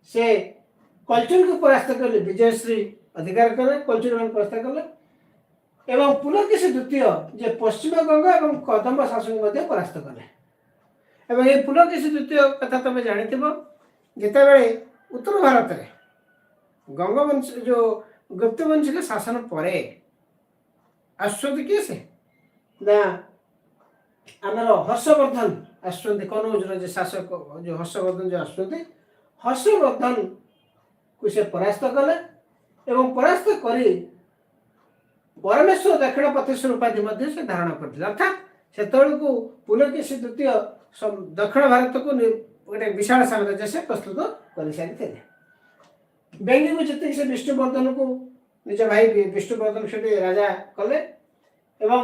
से कल्चर को परास्त कले विजयश्री अधिकार कले कल्चर मान परास्त कले एवं पुलकेशी द्वितीय जे पश्चिम गंगा और कदम्ब शासन परास्त कले एवं ये पुलकेशी द्वितीय कथा तुम जानी जिते उत्तर भारत में गंगवंश जो गुप्तवंश के शासन पर ଆସୁଛନ୍ତି କିଏ ସେ ନା ଆମର ହର୍ଷବର୍ଦ୍ଧନ ଆସୁଛନ୍ତି କନୌଜର ଯେ ଶାସକ ଯୋଉ ହର୍ଷବର୍ଦ୍ଧନ ଯୋଉ ଆସୁଛନ୍ତି ହର୍ଷବର୍ଦ୍ଧନ କୁ ସେ ପରାସ୍ତ କଲେ ଏବଂ ପରାସ୍ତ କରି ପରମେଶ୍ୱର ଦକ୍ଷିଣ ପଥେଶ୍ୱର ଉପାଧି ମଧ୍ୟ ସେ ଧାରଣ କରିଥିଲେ। ଅର୍ଥାତ୍ ସେତେବେଳକୁ ପୁଲକେଶୀ ଦ୍ୱିତୀୟ ଦକ୍ଷିଣ ଭାରତକୁ ଗୋଟେ ବିଶାଳ ସାମ୍ରାଜ୍ୟ ସେ ପ୍ରସ୍ତୁତ କରିସାରିଥିଲେ। ବେଙ୍ଗୀକୁ ଯେତିକି ସେ ବିଷ୍ଣୁବର୍ଦ୍ଧନକୁ ନିଜ ଭାଇ ବିଷ୍ଣୁବର୍ଦ୍ଧନ ସେଠି ରାଜା କଲେ ଏବଂ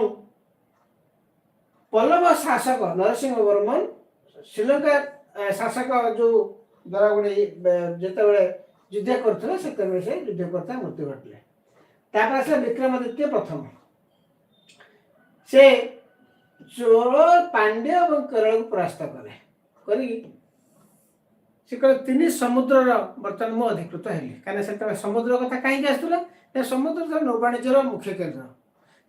ପଲ୍ଲବ ଶାସକ ନରସିଂହ ବର୍ମନ ଶ୍ରୀଲଙ୍କା ଶାସକ ଯୋଉ ଦ୍ୱାରା ଗୋଟେ ଯେତେବେଳେ ଯୁଦ୍ଧ କରୁଥିଲେ ସେତେବେଳେ ସେ ଯୁଦ୍ଧ କରିଥା ମୃତ୍ୟୁ ଘଟିଲେ। ତାପରେ ଆସିଲା ବିକ୍ରମାଦିତ୍ୟ ପ୍ରଥମ। ସେ ଚୋଳ ପାଣ୍ଡ୍ୟ ଏବଂ କେରଳକୁ ପରାସ୍ତ କଲେ କରିକି ସେ କହିଲେ ତିନି ସମୁଦ୍ରର ବର୍ତ୍ତମାନ ମୁଁ ଅଧିକୃତ ହେଲି। କାହିଁକିନା ସେତେବେଳେ ସମୁଦ୍ର କଥା କାହିଁକି ଆସୁଥିଲା ନା ସମୁଦ୍ର ନୌବାଣିଜ୍ୟର ମୁଖ୍ୟ କେନ୍ଦ୍ର।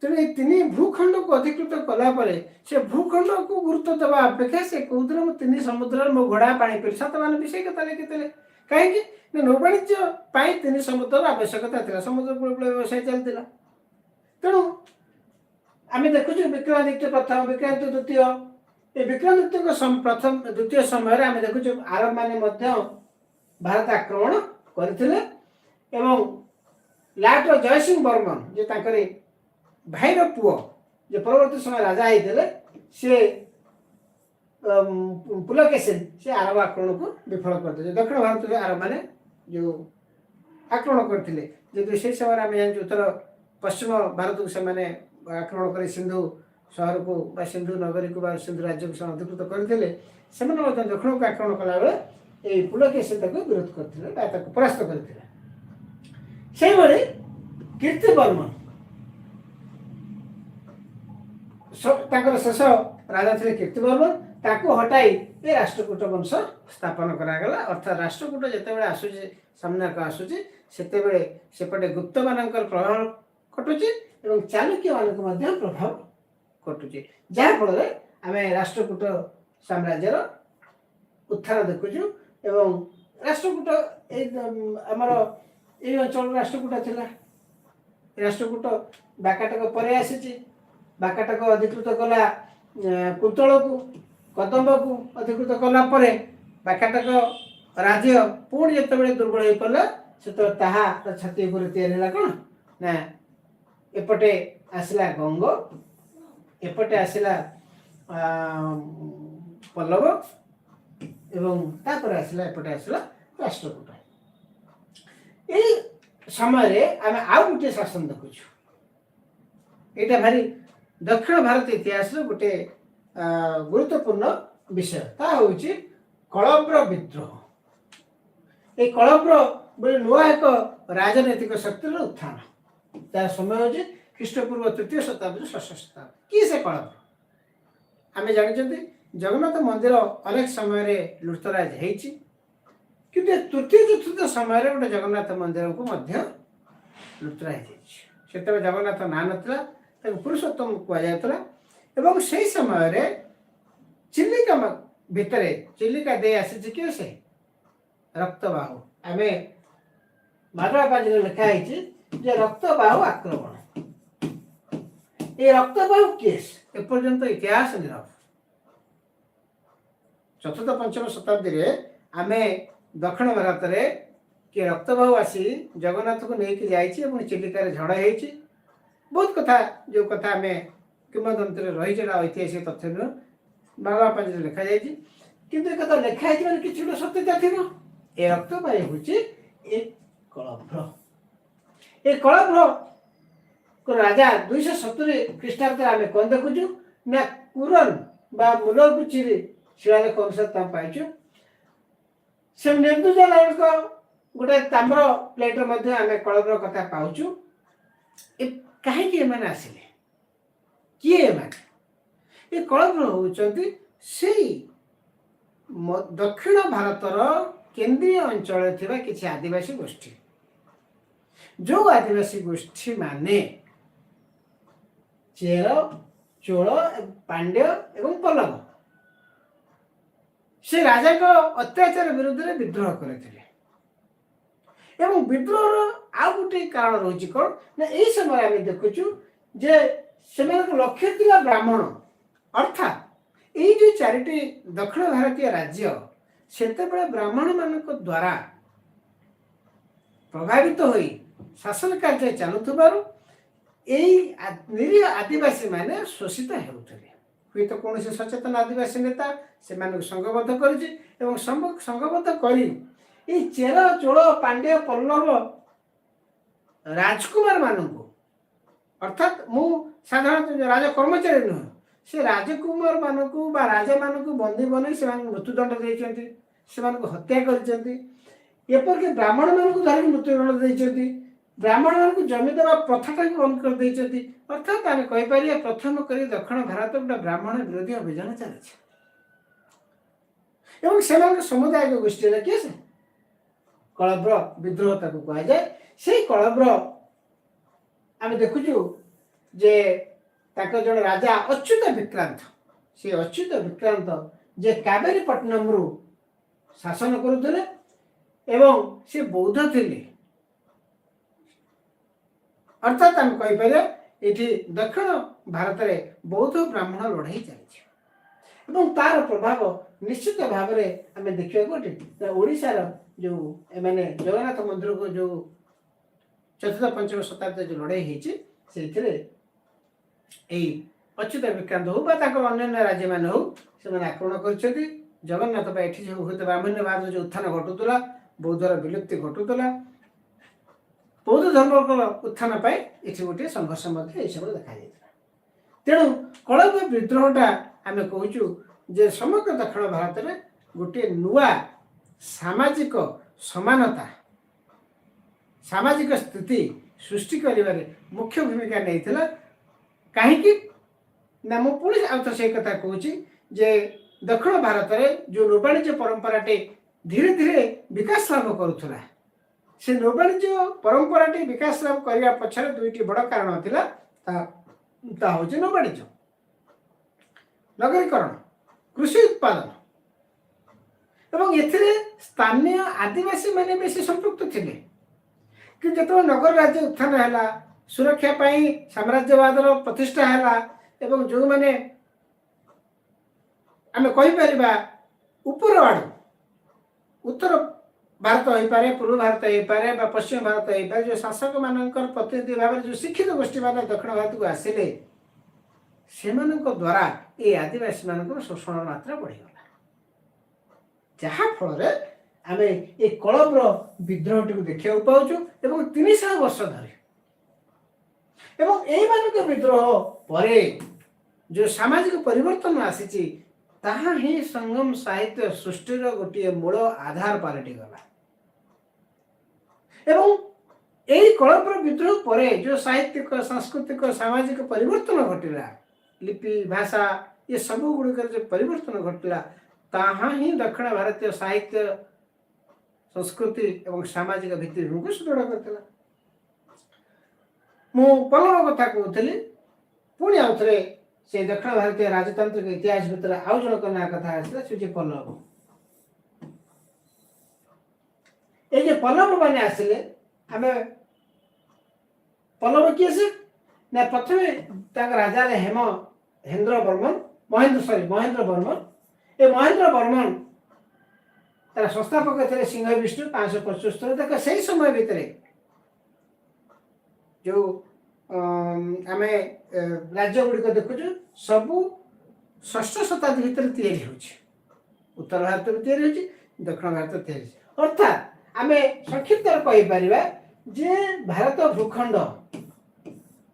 ତେଣୁ ଏଇ ତିନି ଭୂଖଣ୍ଡକୁ ଅଧିକୃତ କଲା ପରେ ସେ ଭୂଖଣ୍ଡକୁ ଗୁରୁତ୍ୱ ଦେବା ଅପେକ୍ଷା ସେ କହୁଥିଲେ ମୁଁ ତିନି ସମୁଦ୍ରରେ ମୋ ଘୋଡ଼ା ପାଣି ପିଲି ସାତମାନେ ବି ସେଇ କଥା ଲେଖିଥିଲେ। କାହିଁକି ନା ନୌବାଣିଜ୍ୟ ପାଇଁ ତିନି ସମୁଦ୍ରର ଆବଶ୍ୟକତା ଥିଲା। ସମୁଦ୍ର କୂଳ ବ୍ୟବସାୟ ଚାଲିଥିଲା। ତେଣୁ ଆମେ ଦେଖୁଛୁ ବିକ୍ରମାଦିତ୍ୟ ପ୍ରଥମ ବିକ୍ରମାଦିତ୍ୟ ଦ୍ୱିତୀୟ ଏ ବିକ୍ରମାଦିତ୍ୟଙ୍କ ପ୍ରଥମ ଦ୍ୱିତୀୟ ସମୟରେ ଆମେ ଦେଖୁଛୁ ଆରବ ମାନେ ମଧ୍ୟ ଭାରତ ଆକ୍ରମଣ କରିଥିଲେ ଏବଂ ଲାଟର ଜୟସିଂହ ବର୍ମନ ଯେ ତାଙ୍କର ଭାଇର ପୁଅ ଯେ ପରବର୍ତ୍ତୀ ସମୟ ରାଜା ହେଇଥିଲେ ସେ ପୁଲକେଶୀନ ସେ ଆରବ ଆକ୍ରମଣକୁ ବିଫଳ କରିଥିଲେ। ଦକ୍ଷିଣ ଭାରତରେ ଆରବ ମାନେ ଯେଉଁ ଆକ୍ରମଣ କରିଥିଲେ ଯେହେତୁ ସେହି ସମୟରେ ଆମେ ଜାଣିଛୁ ଉତ୍ତର ପଶ୍ଚିମ ଭାରତକୁ ସେମାନେ ଆକ୍ରମଣ କରି ସିନ୍ଧୁ ସହରକୁ ବା ସିନ୍ଧୁ ନଗରୀକୁ ବା ସିନ୍ଧୁ ରାଜ୍ୟକୁ ସେମାନେ ଅଧିକୃତ କରିଥିଲେ। ସେମାନେ ମଧ୍ୟ ଦକ୍ଷିଣକୁ ଆକ୍ରମଣ କଲାବେଳେ ଏଇ ପୁଲକେଶୀ ତାକୁ ବିରୋଧ କରିଥିଲେ ବା ତାକୁ ପରାସ୍ତ କରିଥିଲେ। ସେଇଭଳି କୀର୍ତ୍ତିବର୍ମନ ତାଙ୍କର ଶେଷ ରାଜା ଥିଲେ କୀର୍ତ୍ତିବର୍ମନ। ତାକୁ ହଟାଇ ଏ ରାଷ୍ଟ୍ରକୂଟ ବଂଶ ସ୍ଥାପନ କରାଗଲା। ଅର୍ଥାତ୍ ରାଷ୍ଟ୍ରକୂଟ ଯେତେବେଳେ ଆସୁଛି ସାମ୍ନାକୁ ଆସୁଛି ସେତେବେଳେ ସେପଟେ ଗୁପ୍ତମାନଙ୍କର ପ୍ରଭାବ ଘଟୁଛି ଏବଂ ଚାଲୁକ୍ୟମାନଙ୍କୁ ମଧ୍ୟ ପ୍ରଭାବ ଘଟୁଛି ଯାହାଫଳରେ ଆମେ ରାଷ୍ଟ୍ରକୂଟ ସାମ୍ରାଜ୍ୟର ଉତ୍ଥାନ ଦେଖୁଛୁ। ଏବଂ ରାଷ୍ଟ୍ରକୂଟ ଏଇ ଆମର ଏଇ ଅଞ୍ଚଳର ରାଷ୍ଟ୍ରକୂଟ ଥିଲା। ରାଷ୍ଟ୍ରକୂଟ ବାକାଟକ ପରେ ଆସିଛି। ବାକାଟକ ଅଧିକୃତ କଲା କୁନ୍ତଳକୁ କଦମ୍ବକୁ ଅଧିକୃତ କଲା ପରେ ବାକାଟକ ରାଜ୍ୟ ପୁଣି ଯେତେବେଳେ ଦୁର୍ବଳ ହେଇପଡ଼ିଲା ସେତେବେଳେ ତାହା ଛାତି ଉପରେ ତିଆରି ହେଲା କ'ଣ ନା ଏପଟେ ଆସିଲା ଗଙ୍ଗ ଏପଟେ ଆସିଲା ପଲ୍ଲବ ଏବଂ ତାପରେ ଆସିଲା ଏପଟେ ଆସିଲା ରାଷ୍ଟ୍ରକୂଟ। ଏଇ ସମୟରେ ଆମେ ଆଉ ଗୋଟିଏ ଶାସନ ଦେଖୁଛୁ। ଏଇଟା ଭାରି ଦକ୍ଷିଣ ଭାରତ ଇତିହାସର ଗୋଟେ ଗୁରୁତ୍ୱପୂର୍ଣ୍ଣ ବିଷୟ। ତା ହେଉଛି କଳବ୍ର ବିଦ୍ରୋହ। এই କଳବ୍ର ବୋଲି ନୂଆ ଏକ ରାଜନୈତିକ ଶକ୍ତିର ଉତ୍ଥାନ। ତାର ସମୟ ହେଉଛି ଖ୍ରୀଷ୍ଟପୂର୍ବ ତୃତୀୟ ଶତାବ୍ଦୀରୁ ଷଷ୍ଠ ଶତାବ୍ଦୀ। କି ସେ କଳବ୍ର ଆମେ ଜାଣିଛନ୍ତି ଜଗନ୍ନାଥ ମନ୍ଦିର ଅନେକ ସମୟରେ ଲୁଟତରାଜ ହେଇଛି କିନ୍ତୁ ତୃତୀୟ ଚତୁର୍ଥ ସମୟରେ ଗୋଟେ ଜଗନ୍ନାଥ ମନ୍ଦିରକୁ ମଧ୍ୟ ଲୁଟତରାଜ ହେଇଛି। ସେତେବେଳେ ଜଗନ୍ନାଥ ନାଁ ନଥିଲା ତାକୁ ପୁରୁଷୋତ୍ତମ କୁହାଯାଉଥିଲା ଏବଂ ସେହି ସମୟରେ ଚିଲିକା ଭିତରେ ଚିଲିକା ଦେଇ ଆସିଛି କିଏ ସେ ରକ୍ତବାହୁ। ଆମେ ମାଦଳା ପାଞ୍ଜିରେ ଲେଖା ହେଇଛି ଯେ ରକ୍ତବାହୁ ଆକ୍ରମଣ। ଏ ରକ୍ତବାହୁ କେସ୍ ଏପର୍ଯ୍ୟନ୍ତ ଇତିହାସ ନିରବ। ଚତୁର୍ଥ ପଞ୍ଚମ ଶତାବ୍ଦୀରେ ଆମେ ଦକ୍ଷିଣ ଭାରତରେ କିଏ ରକ୍ତବାହୁ ଆସି ଜଗନ୍ନାଥକୁ ନେଇକି ଯାଇଛି ଏବଂ ଚିଲିକାରେ ଝଡ଼ ହେଇଛି। ବହୁତ କଥା ଯେଉଁ କଥା ଆମେ କିମ୍ବଦନ୍ତୀରେ ରହିଛି ଏଇଟା ଐତିହାସିକ ତଥ୍ୟ ନୁହେଁ। ମାଦଳା ପାଞ୍ଜିରେ ଲେଖାଯାଇଛି କିନ୍ତୁ ଏ କଥା ଲେଖା ହେଇଛି ମାନେ କିଛି ଗୋଟେ ସତ୍ୟତା ଥିବ। ଏ ରକ୍ତବାହୁ ହେଉଛି ଏ କଳବ୍ର। ଏ କଳବ୍ର ରାଜା 270 ଖ୍ରୀଷ୍ଟାବ୍ଦରେ ଆମେ କ'ଣ ଦେଖୁଛୁ ନା କୁରନ ବା ମୁଲରକୁ ଚିରି ଶିଳାଲେଖ ଅନୁସାରେ ତାହା ପାଇଛୁ। ସେ ନେନ୍ଦୁଜଙ୍କ ଗୋଟେ ତାମ୍ର ପ୍ଲେଟରେ ମଧ୍ୟ ଆମେ କଳବ୍ର କଥା ପାଉଛୁ। କାହିଁକି ଏମାନେ ଆସିଲେ କିଏ ଏମାନେ? ଏ କଳବ୍ର ହେଉଛନ୍ତି ସେଇ ଦକ୍ଷିଣ ଭାରତର କେନ୍ଦ୍ରୀୟ ଅଞ୍ଚଳରେ ଥିବା କିଛି ଆଦିବାସୀ ଗୋଷ୍ଠୀ। ଯେଉଁ ଆଦିବାସୀ ଗୋଷ୍ଠୀ ମାନେ ଚେର ଚୋଳ ପାଣ୍ଡ୍ୟ ଏବଂ ପଲ୍ଲବ ସେ ରାଜାଙ୍କ ଅତ୍ୟାଚାର ବିରୁଦ୍ଧରେ ବିଦ୍ରୋହ କରିଥିଲେ ଏବଂ ବିଦ୍ରୋହର ଆଉ ଗୋଟିଏ କାରଣ ରହିଛି କ'ଣ ନା ଏହି ସମୟରେ ଆମେ ଦେଖୁଛୁ ଯେ ସେମାନଙ୍କ ଲକ୍ଷ୍ୟ ଥିଲା ବ୍ରାହ୍ମଣ। ଅର୍ଥାତ୍ ଏଇ ଯୋଉ 4ଟି ଦକ୍ଷିଣ ଭାରତୀୟ ରାଜ୍ୟ ସେତେବେଳେ ବ୍ରାହ୍ମଣ ମାନଙ୍କ ଦ୍ୱାରା ପ୍ରଭାବିତ ହୋଇ ଶାସନ କାର୍ଯ୍ୟ ଚାଲୁଥିବାରୁ ଏଇ ନିରୀହ ଆଦିବାସୀ ମାନେ ଶୋଷିତ ହେଉଥିଲେ। ହୁଏତ କୌଣସି ସଚେତନ ଆଦିବାସୀ ନେତା ସେମାନଙ୍କୁ ସଂଘବଦ୍ଧ କରିଛି ଏବଂ ସଂଘବଦ୍ଧ କରି ଏଇ ଚେର ଚୋଳ ପାଣ୍ଡ୍ୟ ପଲ୍ଲବ ରାଜକୁମାର ମାନଙ୍କୁ, ଅର୍ଥାତ୍ ମୁଁ ସାଧାରଣତଃ ରାଜ କର୍ମଚାରୀ ନୁହେଁ, ସେ ରାଜକୁମାର ମାନଙ୍କୁ ବା ରାଜାମାନଙ୍କୁ ବନ୍ଦୀ ବନେଇ ସେମାନଙ୍କୁ ମୃତ୍ୟୁଦଣ୍ଡ ଦେଇଛନ୍ତି, ସେମାନଙ୍କୁ ହତ୍ୟା କରିଛନ୍ତି। ଏପରିକି ବ୍ରାହ୍ମଣ ମାନଙ୍କୁ ଧରିକି ମୃତ୍ୟୁଦଣ୍ଡ ଦେଇଛନ୍ତି। ବ୍ରାହ୍ମଣ ମାନଙ୍କୁ ଜମି ଦେବା ପ୍ରଥାଟାକୁ ବନ୍ଦ କରିଦେଇଛନ୍ତି। ଅର୍ଥାତ୍ ଆମେ କହିପାରିବା ପ୍ରଥମ କରି ଦକ୍ଷିଣ ଭାରତ ଗୋଟେ ବ୍ରାହ୍ମଣ ବିରୋଧୀ ଅଭିଯାନ ଚାଲିଛି। ଏବଂ ସେମାନଙ୍କ ସମୁଦାୟିକ ଗୋଷ୍ଠୀ ହେଲା କିଏ? ସେ କଳବ୍ର ବିଦ୍ରୋହ ତାକୁ କୁହାଯାଏ। ସେଇ କଳବ୍ର ଆମେ ଦେଖୁଛୁ ଯେ ତାଙ୍କ ଜଣେ ରାଜା ଅଚ୍ୟୁତ ବିକ୍ରାନ୍ତ, ସେ ଅଚ୍ୟୁତ ବିକ୍ରାନ୍ତ ଯେ କାବେରୀପଟ୍ଟନମରୁ ଶାସନ କରୁଥିଲେ ଏବଂ ସେ ବୌଦ୍ଧ ଥିଲେ। ଅର୍ଥାତ୍ ଆମେ କହିପାରିବା ଏଠି ଦକ୍ଷିଣ ଭାରତରେ ବୌଦ୍ଧ ବ୍ରାହ୍ମଣ ଲଢ଼େଇ ଚାଲିଛି ଏବଂ ତାର ପ୍ରଭାବ ନିଶ୍ଚିତ ଭାବରେ ଆମେ ଦେଖିବାକୁ ଗଲେ ଓଡ଼ିଶାର ଯେଉଁ ଏମାନେ ଜଗନ୍ନାଥ ମନ୍ଦିରକୁ ଯେଉଁ ଚତୁର୍ଥ ପଞ୍ଚମ ଶତାବ୍ଦୀରେ ଯେଉଁ ଲଢ଼େଇ ହେଇଛି ସେଇଥିରେ ଏଇ ଅଚ୍ୟୁତ ବିକ୍ରାନ୍ତ ହଉ ବା ତାଙ୍କର ଅନ୍ୟାନ୍ୟ ରାଜ୍ୟମାନେ ହଉ ସେମାନେ ଆକ୍ରମଣ କରିଛନ୍ତି। ଜଗନ୍ନାଥ ପାଇଁ ଏଠି ଯେଉଁ ହୁଏତ ବ୍ରାହ୍ମଣ୍ୟବାଦର ଯେଉଁ ଉତ୍ଥାନ ଘଟୁଥିଲା, ବୌଦ୍ଧର ବିଲୁପ୍ତି ଘଟୁଥିଲା, ବୌଦ୍ଧ ଧର୍ମର ଉତ୍ଥାନ ପାଇଁ ଏଠି ଗୋଟିଏ ସଂଘର୍ଷ ମଧ୍ୟ ଏହିସବୁ ଦେଖାଯାଇଥିଲା। ତେଣୁ କଳବ ବିଦ୍ରୋହଟା ଆମେ କହୁଛୁ ଯେ ସମଗ୍ର ଦକ୍ଷିଣ ଭାରତରେ ଗୋଟିଏ ନୂଆ ସାମାଜିକ ସମାନତା, ସାମାଜିକ ସ୍ଥିତି ସୃଷ୍ଟି କରିବାରେ ମୁଖ୍ୟ ଭୂମିକା ନେଇଥିଲା। କାହିଁକି ନା ମୁଁ ପୁଣି ଆଉ ଥରେ ସେଇ କଥା କହୁଛି ଯେ ଦକ୍ଷିଣ ଭାରତରେ ଯେଉଁ ନୌବାଣିଜ୍ୟ ପରମ୍ପରାଟି ଧୀରେ ଧୀରେ ବିକାଶ ଲାଭ କରୁଥିଲା, ସେ ନୌବାଣିଜ୍ୟ ପରମ୍ପରାଟି ବିକାଶ ଲାଭ କରିବା ପଛରେ ଦୁଇଟି ବଡ଼ କାରଣ ଥିଲା। ତା ହେଉଛି ନୌବାଣିଜ୍ୟ, ନଗରୀକରଣ, କୃଷି ଉତ୍ପାଦନ ଏବଂ ଏଥିରେ ସ୍ଥାନୀୟ ଆଦିବାସୀ ମାନେ ବେଶୀ ସମ୍ପୃକ୍ତ ଥିଲେ। କିନ୍ତୁ ଯେତେବେଳେ ନଗର ରାଜ୍ୟ ଉତ୍ଥାନ ହେଲା, ସୁରକ୍ଷା ପାଇଁ ସାମ୍ରାଜ୍ୟବାଦର ପ୍ରତିଷ୍ଠା ହେଲା ଏବଂ ଯେଉଁମାନେ ଆମେ କହିପାରିବା ଉପର ଆଡ଼ୁ ଉତ୍ତର ଭାରତ ହେଇପାରେ, ପୂର୍ବ ଭାରତ ହେଇପାରେ ବା ପଶ୍ଚିମ ଭାରତ ହେଇପାରେ, ଯେଉଁ ଶାସକମାନଙ୍କର ପ୍ରତିନିଧି ଭାବରେ ଯେଉଁ ଶିକ୍ଷିତ ଗୋଷ୍ଠୀମାନେ ଦକ୍ଷିଣ ଭାରତକୁ ଆସିଲେ ସେମାନଙ୍କ ଦ୍ୱାରା ଏଇ ଆଦିବାସୀମାନଙ୍କର ଶୋଷଣ ମାତ୍ରା ବଢ଼ିଗଲା। ଯାହାଫଳରେ ଆମେ ଏ କଳବ୍ର ବିଦ୍ରୋହଟିକୁ ଦେଖିବାକୁ ପାଉଛୁ ଏବଂ 300 ବର୍ଷ ଧରି ଏବଂ ଏଇମାନଙ୍କ ବିଦ୍ରୋହ ପରେ ଯେଉଁ ସାମାଜିକ ପରିବର୍ତ୍ତନ ଆସିଛି ତାହା ହିଁ ସଙ୍ଗମ ସାହିତ୍ୟ ସୃଷ୍ଟିର ଗୋଟିଏ ମୂଳ ଆଧାର ପାଲଟିଗଲା। ଏବଂ ଏହି କଳବ୍ର ବିଦ୍ରୋହ ପରେ ଯେଉଁ ସାହିତ୍ୟିକ, ସାଂସ୍କୃତିକ, ସାମାଜିକ ପରିବର୍ତ୍ତନ ଘଟିଲା, ଲିପି, ଭାଷା ଏସବୁ ଗୁଡ଼ିକରେ ଯେଉଁ ପରିବର୍ତ୍ତନ ଘଟିଲା ତାହା ହିଁ ଦକ୍ଷିଣ ଭାରତୀୟ ସାହିତ୍ୟ, ସଂସ୍କୃତି ଏବଂ ସାମାଜିକ ଭିତ୍ତିଭୂମିକୁ ସୁଦୃଢ଼ କରିଥିଲା। ମୁଁ ପଲ୍ଲବ କଥା କହୁଥିଲି, ପୁଣି ଆଉ ଥରେ ସେ ଦକ୍ଷିଣ ଭାରତୀୟ ରାଜତାନ୍ତ୍ରିକ ଇତିହାସ ଭିତରେ ଆଉ ଜଣଙ୍କ ନାଁ କଥା ଆସିଲା, ସେ ହେଉଛି ପଲ୍ଲବ। এই যে পল্লব মানে আসলে ଆମେ ପଲ୍ଲବ କିଏ? ସେ ନା ପ୍ରଥମେ ତାଙ୍କ ରାଜା ମହେନ୍ଦ୍ର ବର୍ମନ। ଏ ମହେନ୍ଦ୍ର ବର୍ମନ ତାର ସଂସ୍ଥାପକ ଥିଲେ ସିଂହ ବିଷ୍ଣୁ 575। ଦେଖ ସେଇ ସମୟ ଭିତରେ ଯେଉଁ ଆମେ ରାଜ୍ୟ ଗୁଡ଼ିକ ଦେଖୁଛୁ ସବୁ ଷଷ୍ଠ ଶତାବ୍ଦୀ ଭିତରେ ତିଆରି ହେଉଛି। ଉତ୍ତର ଭାରତରେ ତିଆରି ହେଉଛି, ଦକ୍ଷିଣ ଭାରତରେ ତିଆରି ହେଉଛି। ଅର୍ଥାତ୍ ଆମେ ସଂକ୍ଷିପ୍ତରେ କହିପାରିବା ଯେ ଭାରତ ଭୂଖଣ୍ଡ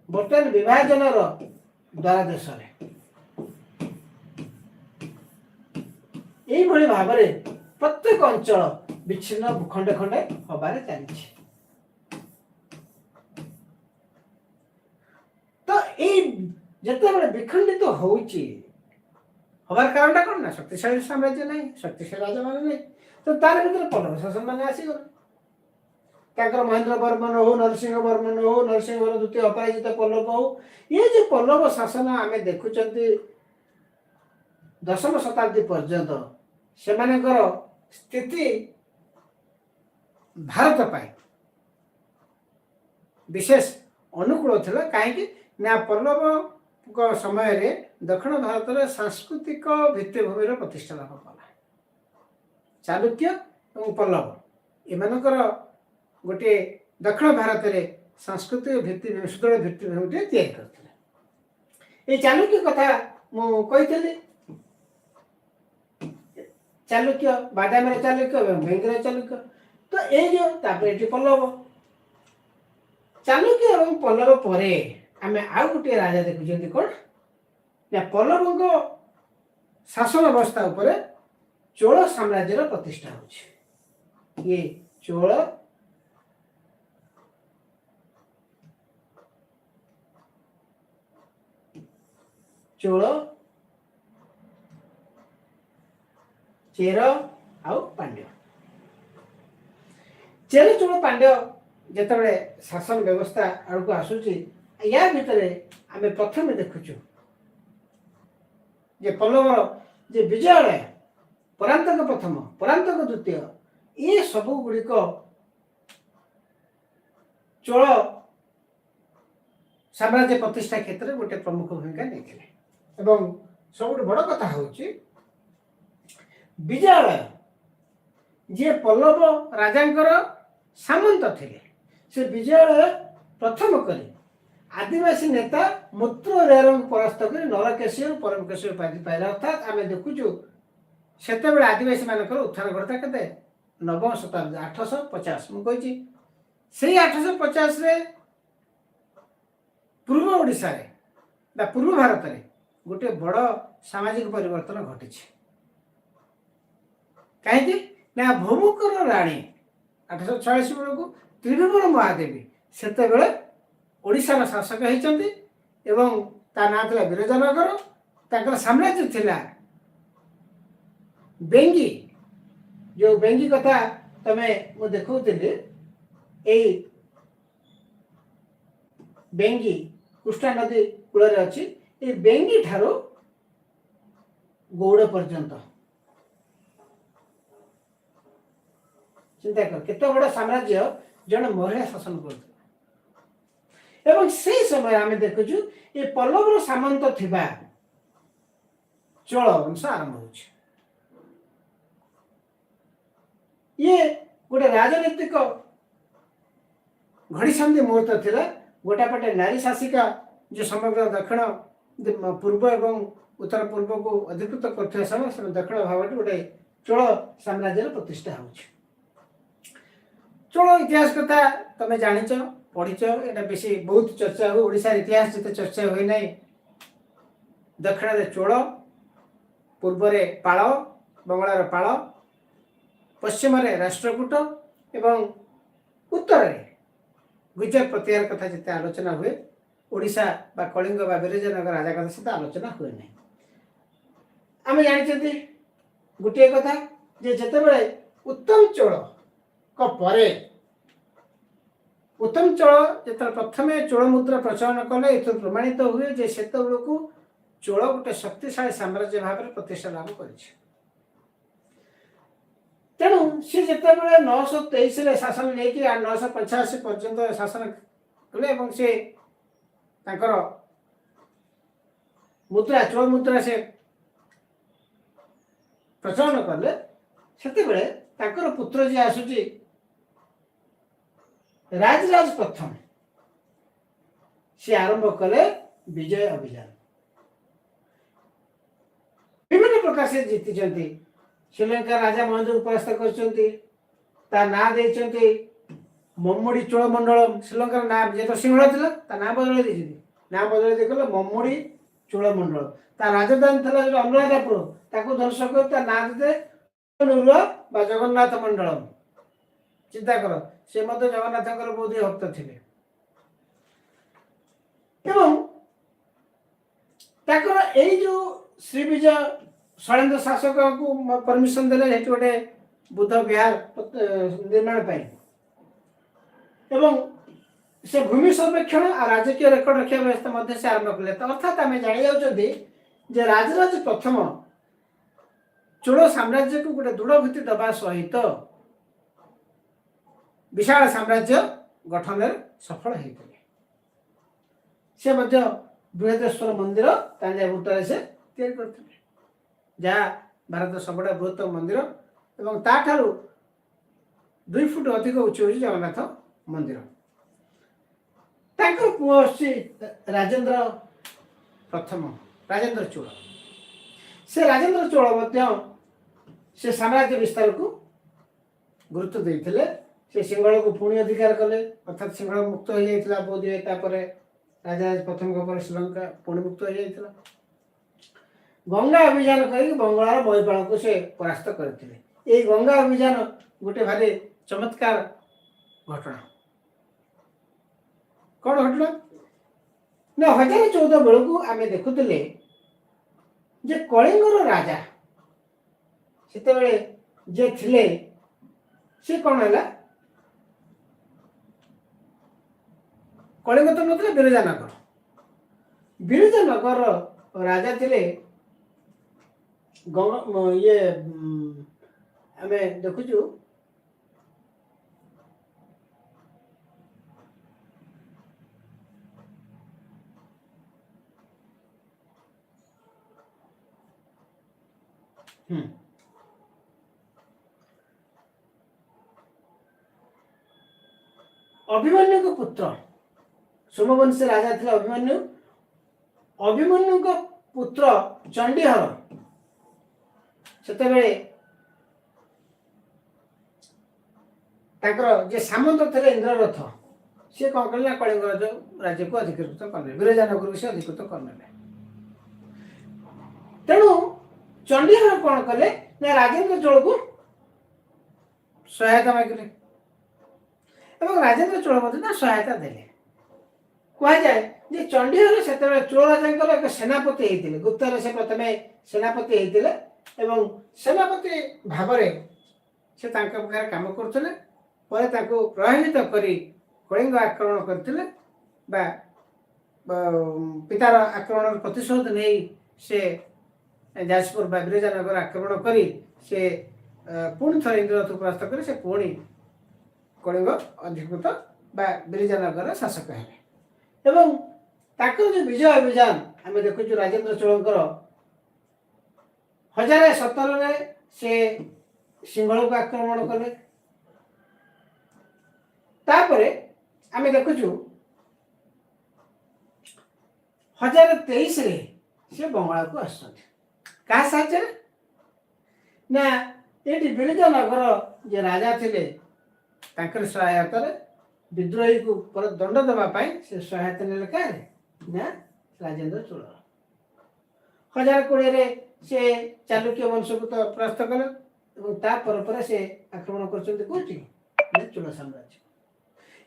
ବର୍ତ୍ତମାନ ବିଭାଜନର ଦ୍ୱାରଦେଶରେ এইଭଳି ଭାବରେ ପ୍ରତ୍ୟେକ ଅଞ୍ଚଳ ବିଚ୍ଛିନ୍ନ ଭୂଖଣ୍ଡେ ଖଣ୍ଡେ ହବାରେ ଚାଲିଛି। ତ ଏଇ ଯେତେବେଳେ ବିଖଣ୍ଡିତ ହଉଛି ହବାର କାରଣଟା କ'ଣ? ନା ଶକ୍ତିଶାଳୀ ସାମ୍ରାଜ୍ୟ ନାହିଁ, ଶକ୍ତିଶାଳୀ ରାଜାମାନେ ନାହିଁ। ତ ତାର ଭିତରେ ପଲ୍ଲବ ଶାସନ ମାନେ ଆସିଗଲେ। ତାଙ୍କର ମହେନ୍ଦ୍ର ବର୍ମନ ହଉ, ନରସିଂହ ବର୍ମନ ହଉ, ନରସିଂହ ବର୍ମନ ଦ୍ୱିତୀୟ ଅପରାଜିତ ପଲ୍ଲବ ହଉ, ଇଏ ଯେ ପଲ୍ଲବ ଶାସନ ଆମେ ଦେଖୁଛନ୍ତି 10ମ ଶତାବ୍ଦୀ ପର୍ଯ୍ୟନ୍ତ ସେମାନଙ୍କର ସ୍ଥିତି ଭାରତ ପାଇଁ ବିଶେଷ ଅନୁକୂଳ ଥିଲା। କାହିଁକି ନା ପଲ୍ଲବ समय रे दक्षिण भारत रे सांस्कृतिक भित्तिभूमि प्रतिष्ठा लाभ कला। चालुक्य और पल्लव एमानकर गोटे दक्षिण भारत रे सांस्कृतिक भित्तिभूमि सुदृढ़ भित्तिभूमि तैयारी करथिले। ए चालुक्य कथा मु कहितली। चालुक्य बादाम चालुक्य एवं बेंगरा चालुक्य तो ये जो तापर पल्लव चालुक्य एवं पल्लव परे आमे आउ गोटे राजा देखुछन्ति कोन ना पल्लवଙ୍କ शासन अवस्था उपरे चोल साम्राज्यर प्रतिष्ठा होछि। ये चोल चेर आउ पांड्य चेर चोल पांड्य जेतबे शासन व्यवस्था आड़को आसुची या भितर आम प्रथम देखुचु जे पल्लवर जे विजयालय परांतक प्रथम परांतक द्वितीय ये सब गुड़िक चोल साम्राज्य प्रतिष्ठा क्षेत्र में गोटे प्रमुख भूमिका नहीं। सब बड़ कथा हूँ विजयालय जे पल्लव राजांकर सामंत थे से विजयालय प्रथम करी आदिवासी नेता मूत्र रेरंग परास्त कर नरकेशी और परमकेशी उपाधि पाइला। अर्थात आम देखुचु से आदिवासी मानकर उत्थान करता के नवम शताब्दी 850 मुझे से 850 रे पूर्व ओडिशा रे पूर्व भारत में गोटे बड़ सामाजिक परिवर्तन घटी। कहीं ना भौमुकर राणी 846 बेलू त्रिभुवन महादेवी सेतेबेले ओडिशार शासक होइचंती एवं ता ना थिला विरजनगर ताकर साम्राज्य थिला बेंगी जो बेंगी कथा तमे मु देखौतिली एई बेंगी कृष्णा नदी कूल रे अछि। ए बेंगी ठारो गौड़ पर्यंत चिंता कर केते बड़ साम्राज्य जन महिला शासन करथि। एवं से समय आम देखुचु ये पल्लवर सामंत थिबा चोल वंश आरंभ होछि। ये गोटे राजनीतिक घड़ी संधि मुहूर्त थिला। गोटा पटे नारी शासिका जो समग्र दक्षिण पूर्व एवं उत्तर पूर्व को अधिकृत करथिबा समय दक्षिण भागट गोटे चोल साम्राज्य प्रतिष्ठा होछि। चोल इतिहास कथा तमे जानिच पढ़ीच एटा बेसी बहुत चर्चा हो ओडिसा इतिहास जते चर्चा होई नै। दक्षिण रे चोल पूर्व रे पाल बंगलार पाल पश्चिम रे राष्ट्रकूट एवं उत्तर रे गुजर प्रतिहार कथा जते आलोचना हुए ओडिशा बा कलिंग बा विरजनगर राजा कथा से आलोचना हुए नै। आम जानिछथि गोटे कथा जे जते बेले उत्तम चोल को परे उत्तम चोल जत प्रथमे चोल मुद्रा प्रचलन कले एत प्रमाणित हुए जे सेत बेलू चोल गोटे शक्तिशाली साम्राज्य भाव में प्रतिष्ठा लाभ कर। तेणु सी जिते 923 शासन लेकिन 985 पर्यंत शासन कले से तांकर मुद्रा चोल मुद्रा से प्रचलन कले से पुत्र जी आसुची राजराज प्रथम से आरंभ कले विजय अभियान विभिन्न प्रकार से जीति। श्रीलंका राजा महेंद्र परास्त कर मम्मुड़ी चोल मंडलम श्रीलंकार नाम जे तो सिंहल था ना बदल ना बदल देखल मम्मुड़ी चोल मंडल ता राजधानी था जो अनुराधापुर ताको ध्वंस कर ना दे जगन्नाथ मंडलम। चिंता कर से मत जगन्नाथ बहुत भक्त थे एवं जो श्री विजय शैलेन्द्र शासक को परमिशन देले गोटे बुद्ध विहार निर्माण पाई एवं से भूमि सर्वेक्षण और राजकीय रेकर्ड रखा व्यवस्था मध्य से आरंभ कले। अर्थात आम जानी जाऊँ राजराज प्रथम चोल साम्राज्य को गोटे दृढ़ भित्ति दबा सहित विशाल साम्राज्य गठन सफल होते से बृहदेश्वर मंदिर तांजावुर से तैयारी करथिले, जहाँ भारत सबटा बृहत मंदिर एवं ताठारु 2 फुट अधिक उच्च होची जगन्नाथ मंदिर। ताकर पुओ अछि राजेंद्र प्रथम, राजेंद्र चोल। से राजेंद्र चोल मध्य से साम्राज्य विस्तार को गुरुत्व देइथिले। से सिंहल को पुणी अधिकार कले, अर्थात सिंहल मुक्त हो जाइथिला बोध हुए। तापरे राजा प्रथम को पर श्रीलंका पुणी मुक्त हो जाइथिला। गंगा अभियान करी बंगाल महिपाल को से परास्त करथिले। ए गंगा अभियान गोटे भारी चमत्कार घटना। कौन घटना ना 1014 बेलू आम देखुले जे कलिंगर राजा से जे थिले से कौन है, कलिंग तो नथिले बिरजानगर। बिरजानगर राजा थिले ये आम देखुचु अभिमन्यु को पुत्र सोमवंशी राजा थे अभिमन्यु। अभिमन्यु को पुत्र चंडीहर सेतेबेले ताकर जे सामंत थे इंद्ररथ सी कौन कले कलिंग राज्य को अधिकृत करने, बिरजानगर से अधिकृत करने। तेणु चंडीहर कौन कले ना राजेंद्र चोल को सहायता मांगले एवं राजेंद्र चोल मध्य सहायता देले। कह जाए जे चंडीहर से चोल राजा एक सेनापति होते, गुप्तर से प्रथम सेनापति होते एवं सेनापति भाव से पाखे काम करते। प्रभावित करी कलिंग आक्रमण करते, पितार आक्रमण प्रतिशोध नहीं से जाजपुर बिरजानगर आक्रमण करी से पुणी थर इंद्ररथ परास्त कर से पुणी कलिंग अधिकृत बिरजानगर शासक है। एवं ताकर जो विजय अभियान आम देखु राजेंद्र चोलकर 1017 से सिंहल को आक्रमण कले। तापरे आम देखु 1023 से बंगाल को आसुछंती का साहाय्य ना ये बिरजानगर जे राजा थिले ताकर सहायता विद्रोही को पर दंड देवाई से सहायता ने ना राजेंद्र चोल। 1020 से चालुक्य वंश को तो परास्त कले से आक्रमण कर चोल साम्राज्य।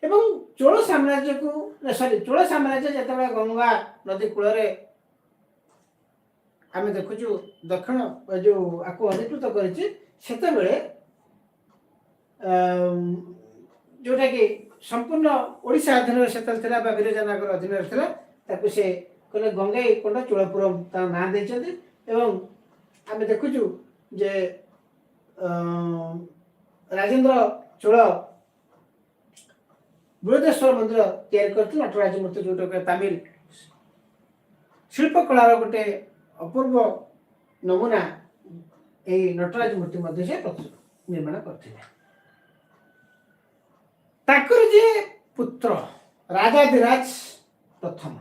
एवं चोल साम्राज्य को सॉरी चोल साम्राज्य जिते गंगा नदी कूल आम देखु दक्षिण जो आपको अधिकृत करते जोटा कि संपूर्ण ओडिशा अधीन से बिरजानगर अधीन था से कहले गंगाई कोंड चोलपुरम तार ना देते। एवं आम देखु जे राजेंद्र चोल बृहदेश्वर मंदिर तैयारी करते नटराज मूर्ति जोटा तमिल शिल्पकलार गोटे अपूर्व नमूना यही नटराज मूर्ति मध्य से निर्माण करते। ताकर जे पुत्र राजाधिराज प्रथम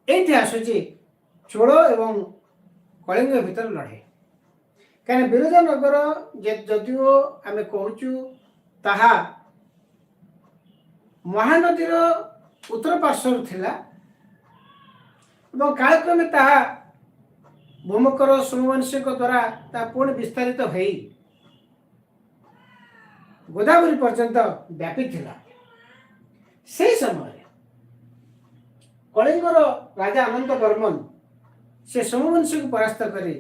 ये आसूची चोल एवं कलिंग भीतर लड़े। कहीं बिरजानगर जदिओ आम कहूँ ताहा महानदीर उत्तर पार्श्व थिला कालक्रमे ताहा भूमकर सोमवंशी द्वारा पुणी विस्तारित हो गोदावरी पर्यंत व्यापी थिला। से समय कलिंगर राजा अनंत वर्मन से सोमवंशी को परास्त करी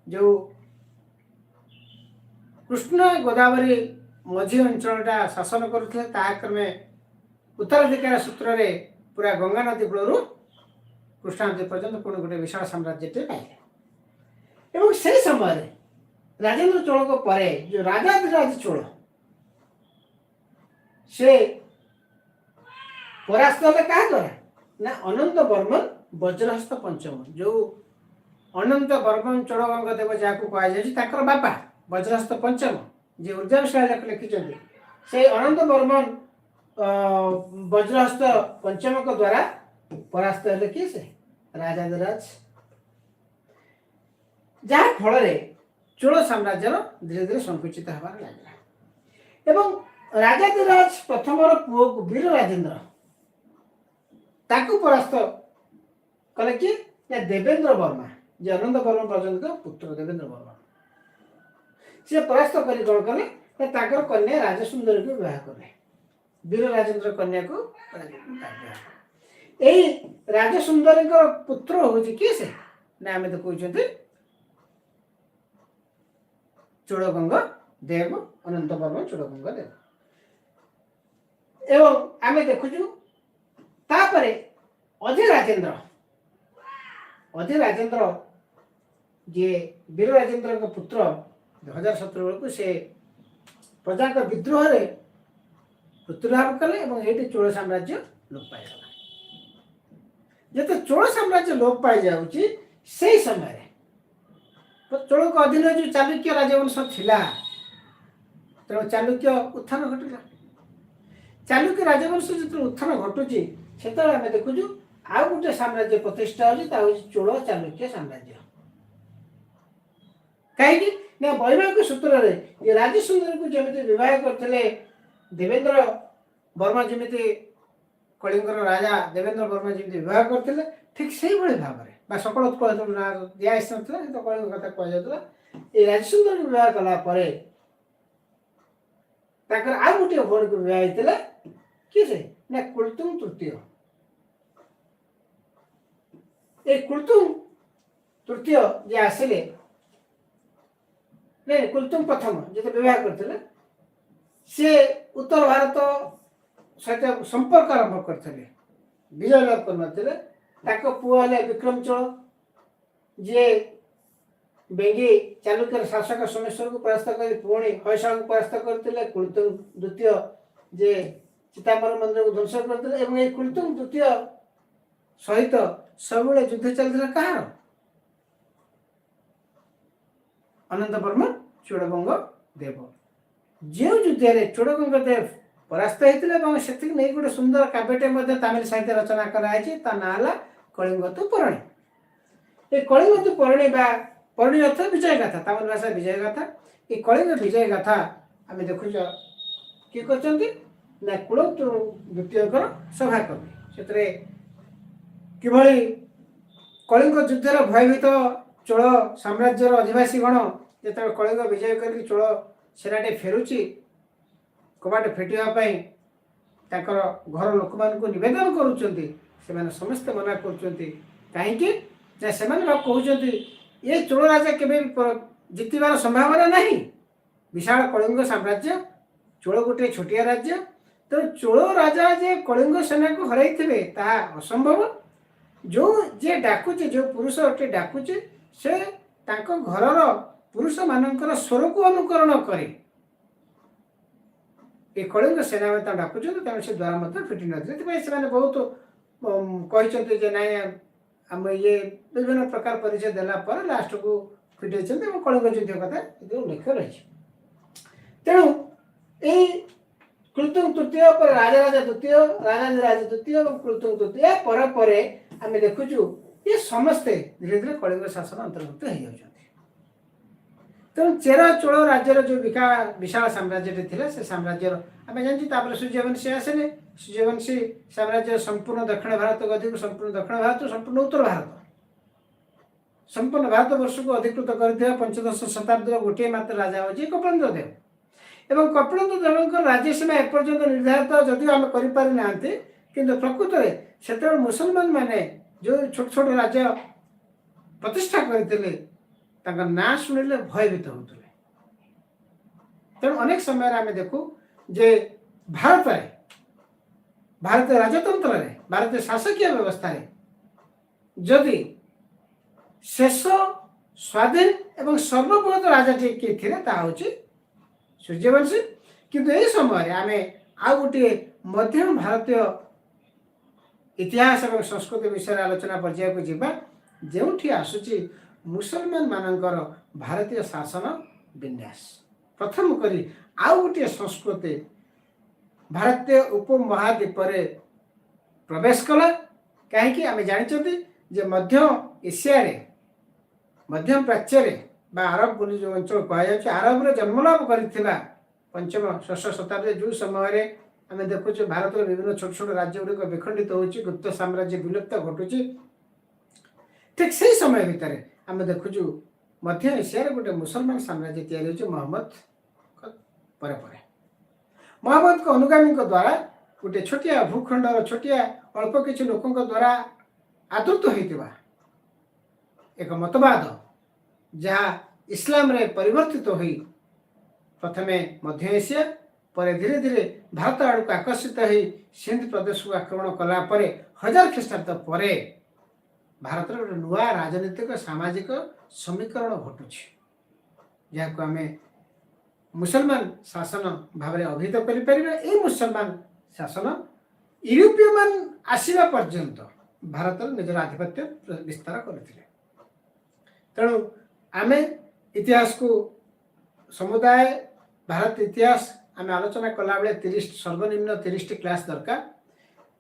जो कृष्ण गोदावरी मझी अंचलटा शासन करते क्रमे उत्तराधिकार सूत्र रे पूरा गंगा नदी कूल कृष्णा नदी पर्यंत पुणी गोटे विशाल साम्राज्य पाइले। एवं से समय राजेंद्र चोल को परे जो राजाधिराज चोल से परास्त हेले क्या द्वारा ना अनंत बर्मन वज्रहस्त पंचम जो अनंत बर्मन चोड़गंग देव जहाँ कह बापा वज्रहस्त पंचम जे ऊर्जा विषय लिखिं से अनंत बर्मन वज्रहस्त पंचम को द्वारा परास्त हेले किए से राजाधिराज जहाँ फल चोल साम्राज्य धीरे धीरे संकुचित होबार लगे एवं राजाधिराज प्रथम पुओ को वीर राजेन्द्र ताकू परास्त कले कि देवेंद्र वर्मा जे अनंत वर्मा पर्यंत पुत्र देवेंद्र वर्मा से परास्त कर कौन कले कन्या राजसुंदरी को विवाह कले वीर राजेन्द्र कन्या को यही राजसुंदरी पुत्र हूँ किए से ना आम तो कहते चोड़गंग देव अनंत वर्मा चोड़गंग देव एवं आम देखुचु तापरे अधिराजेन्द्र जे वीर राजेन्द्र पुत्र 2017 बेलू से प्रजा विद्रोह मृत्युलाभ कले ये चोल साम्राज्य लोप पाईगला जो चोल साम्राज्य लोप पाई जाऊँगी से समय चोल को अधीन जो चालुक्य राजवंश थिला तेणु चालुक्य उत्थान घटला चालुक्य राजवंश जो उत्थान घटुची से आम देखुचु आउ गोटे साम्राज्य प्रतिष्ठा हो चोल चालुक्य साम्राज्य कहीं वैवाहिक सूत्र में राजसुंदरी को जमी विवाह करते देवेंद्र वर्मा जमी कलिंगर राजा देवेंद्र वर्मा जमी विवाह करते ठीक से भाव में सकल उत्कल ना दिखाई तो कलिंग कथा कहला ये राजसुंदरी विवाह कलापर आउ गोटे भौणी को विवाह होता किए से ना कुलतुंग तृतीय ये कुलतुंग तृतीय जे आसिले नहीं कुलतुंग प्रथम जो विवाह करते सी उत्तर भारत सहित संपर्क आरंभ करते विजय लाभ कर पुआ विक्रम चोल जे बेंगी चालुक्य शासक सोमेश्वर को परास्त कर पुणी हयशाल को परास्त करते कुलतुंग द्वितीय जे चितांबर मंदिर को ध्वंस करते कुलतुंग द्वितीय सहित सब युद्ध चलता कहार अनंत वर्मा चोड़गंग देव जो युद्ध चोड़गंग देव परास्त होते से नहीं गोटे सुंदर काव्यटे तमिल साहित्य रचना कराई ना कलिंग तु परणी ये कलिंग तु परणी परणी अर्थ विजय गाथा तमिल भाषा विजय गाथा ये कलिंग विजय गाथा आम देखुच किए कर कुलतु द्वितीय सभा कवि से किभली कलिंग युद्धर भयभीत चोल साम्राज्यर अधिवासी गण जो कलिंग विजय कर चोल सेनाटे फेरुची कबाट फिटापी घर लोक मान नवेदन करुँच समस्ते मना कहीं कहते ये चोल राजा केवे जितबार संभावना नहीं विशाल कलिंग साम्राज्य चोल गोटे छोटिया राज्य तो चोल राजा जे कलिंग सेना को हर असंभव जो जे डाकुचे जो पुरुष अटे डाकुचे से घर पुरुष मानकर स्वर को अनुकरण करे ये कलिंग सेना में डाकुचे से द्वारा फिटी ना बहुत कहते ना आम ये विभिन्न प्रकार परिचय देला लास्ट को फिटे कलिंग युद्ध कथा उल्लेख रही तेणु यही कुलतुंग तृतीय पर राजराजा द्वितीय राजाधिराज द्वितीय और कुलतुंग तृतीय पर आम देखुचु ये समस्ते धीरे धीरे कलिंग शासन अंतर्भुक्त हो जाती तेणु चेरा चोल राज्यर जो विशाल साम्राज्य से साम्राज्य आम जानते सूर्यवंशी आसिले सूर्यवंशी साम्राज्य संपूर्ण दक्षिण भारत को अधिक संपूर्ण दक्षिण भारत संपूर्ण उत्तर भारत संपूर्ण भारत वर्ष को अधिकृत कर पंचदश शताब्दी गोटे मात्र राजा हूँ कपिलेन्द्र देव एवं कपिलेन्द्र देव राज्य सीमा एपर्यंत निर्धारित जदिव आम करना कि प्रकृत में से मुसलमान माने जो छोट छोट राज्य प्रतिष्ठा करते ना शुणिले भयभीत होते तेणु अनेक समय आम देखू जे भारत राजतंत्र भारतीय शासकीय व्यवस्था जदि शेष स्वाधीन एवं सर्वबृहत राजा किए थे सूर्यवंशी किंतु यही समय आम आ गोटे मध्यम भारतीय इतिहास और संस्कृति विषय आलोचना पर्याय को जीवा जो आसूची मुसलमान मानकर भारतीय शासन विन्यास प्रथम करी आउ गोटे संस्कृति भारतीय उपमहाद्वीप प्रवेश कला कहीं आम जानते मध्य एशिया मध्य प्राच्य आरब बोली जो अंचल कह आरब जन्मलाभ कर पंचम षष्ठ शताब्दी जो समय आम देखुचे भारत विभिन्न छोट छोट राज्य गुड़िक विखंडित होची गुप्त साम्राज्य विलुप्त घटुची ठीक से समय भितर आम देखुचु मध्य एशिया गोटे मुसलमान साम्राज्य तैयारी मोहम्मद मोहम्मद को अनुगामी द्वारा गोटे छोटिया भूखंडर छोटिया अल्प किसी लोकों द्वारा आदृत होता एक मतवाद जहाँ इस्लाम रे परिवर्तित होई प्रथमे मध्य एशिया पर धीरे धीरे भारत आड़ को आकर्षित हो सिंध प्रदेश को आक्रमण कला परे 1000 ख्रीष्टाब्द पर भारत गोटे नुआ राजनीतिक सामाजिक समीकरण घटुଛି जहाँ आम मुसलमान शासन भाव अभिहित कर मुसलमान शासन यूरोपीय मान आसवा पर्यंत भारत निजर आधिपत्य विस्तार करते तेणु आम इतिहास को समुदाय भारत इतिहास आम आलोचना कला बेले 30 सर्वनिम्न 30 क्लास दरकार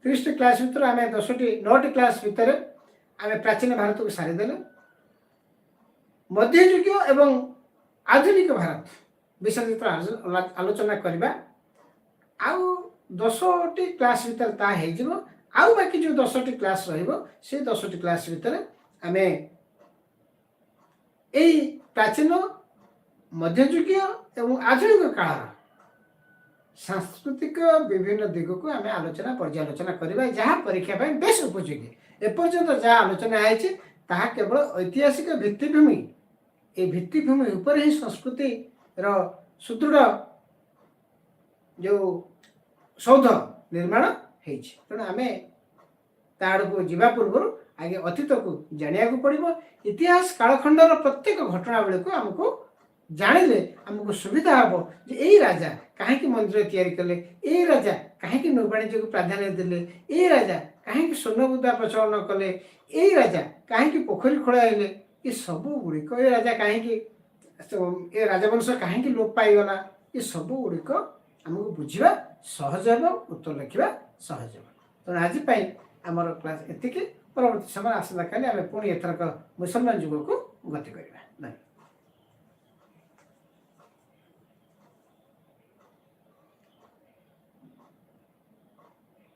30 क्लास भितर आम 9टी क्लास भितर आम प्राचीन भारत को सारीदेले मध्ययुगीय एवं आधुनिक भारत विषय आलोचना करवा आउ 10टी क्लास भितर ता आउ बाकी जो 10टी क्लास से 10टी क्लास भितर आम यही प्राचीन मध्ययुगीय एवं आधुनिक काल सांस्कृतिक विभिन्न दिग को आम आलोचना पर्यालोचना करवा जहाँ परीक्षा बेस उपयोगी एपर्यंत जहाँ आलोचना है केवल ऐतिहासिक भित्तिभूमि ये भित्तिभूमि उपर ही संस्कृति रो सुदृढ़ जो सौध निर्माण तेणु आम ताड़ को जीवा पूर्व आगे अतीत को जानिया पड़ो इतिहास कालखंडर प्रत्येक घटना बेले को आमको जानिले आमको सुविधा हम जे यही राजा कहीं मंदिर तैयारी कले ये राजा कहीं नौ वाणिज्य को प्राधान्य देले ये राजा कहीं स्वर्ण मुद्रा प्रचलन कले ये राजा कहीं पोखरी खोलाइले ये सब गुड़िक ये राजा कहीं ये राजवंश कहीं लोप पाईगला ये सब गुड़िक आमको बुझा सहज हे उत्तर लिखा सहज हे तेणु आज आमर क्लास एति परवर्ती समय आसला काली आम पुणी एथरक मुसलमान युग को गति करवा।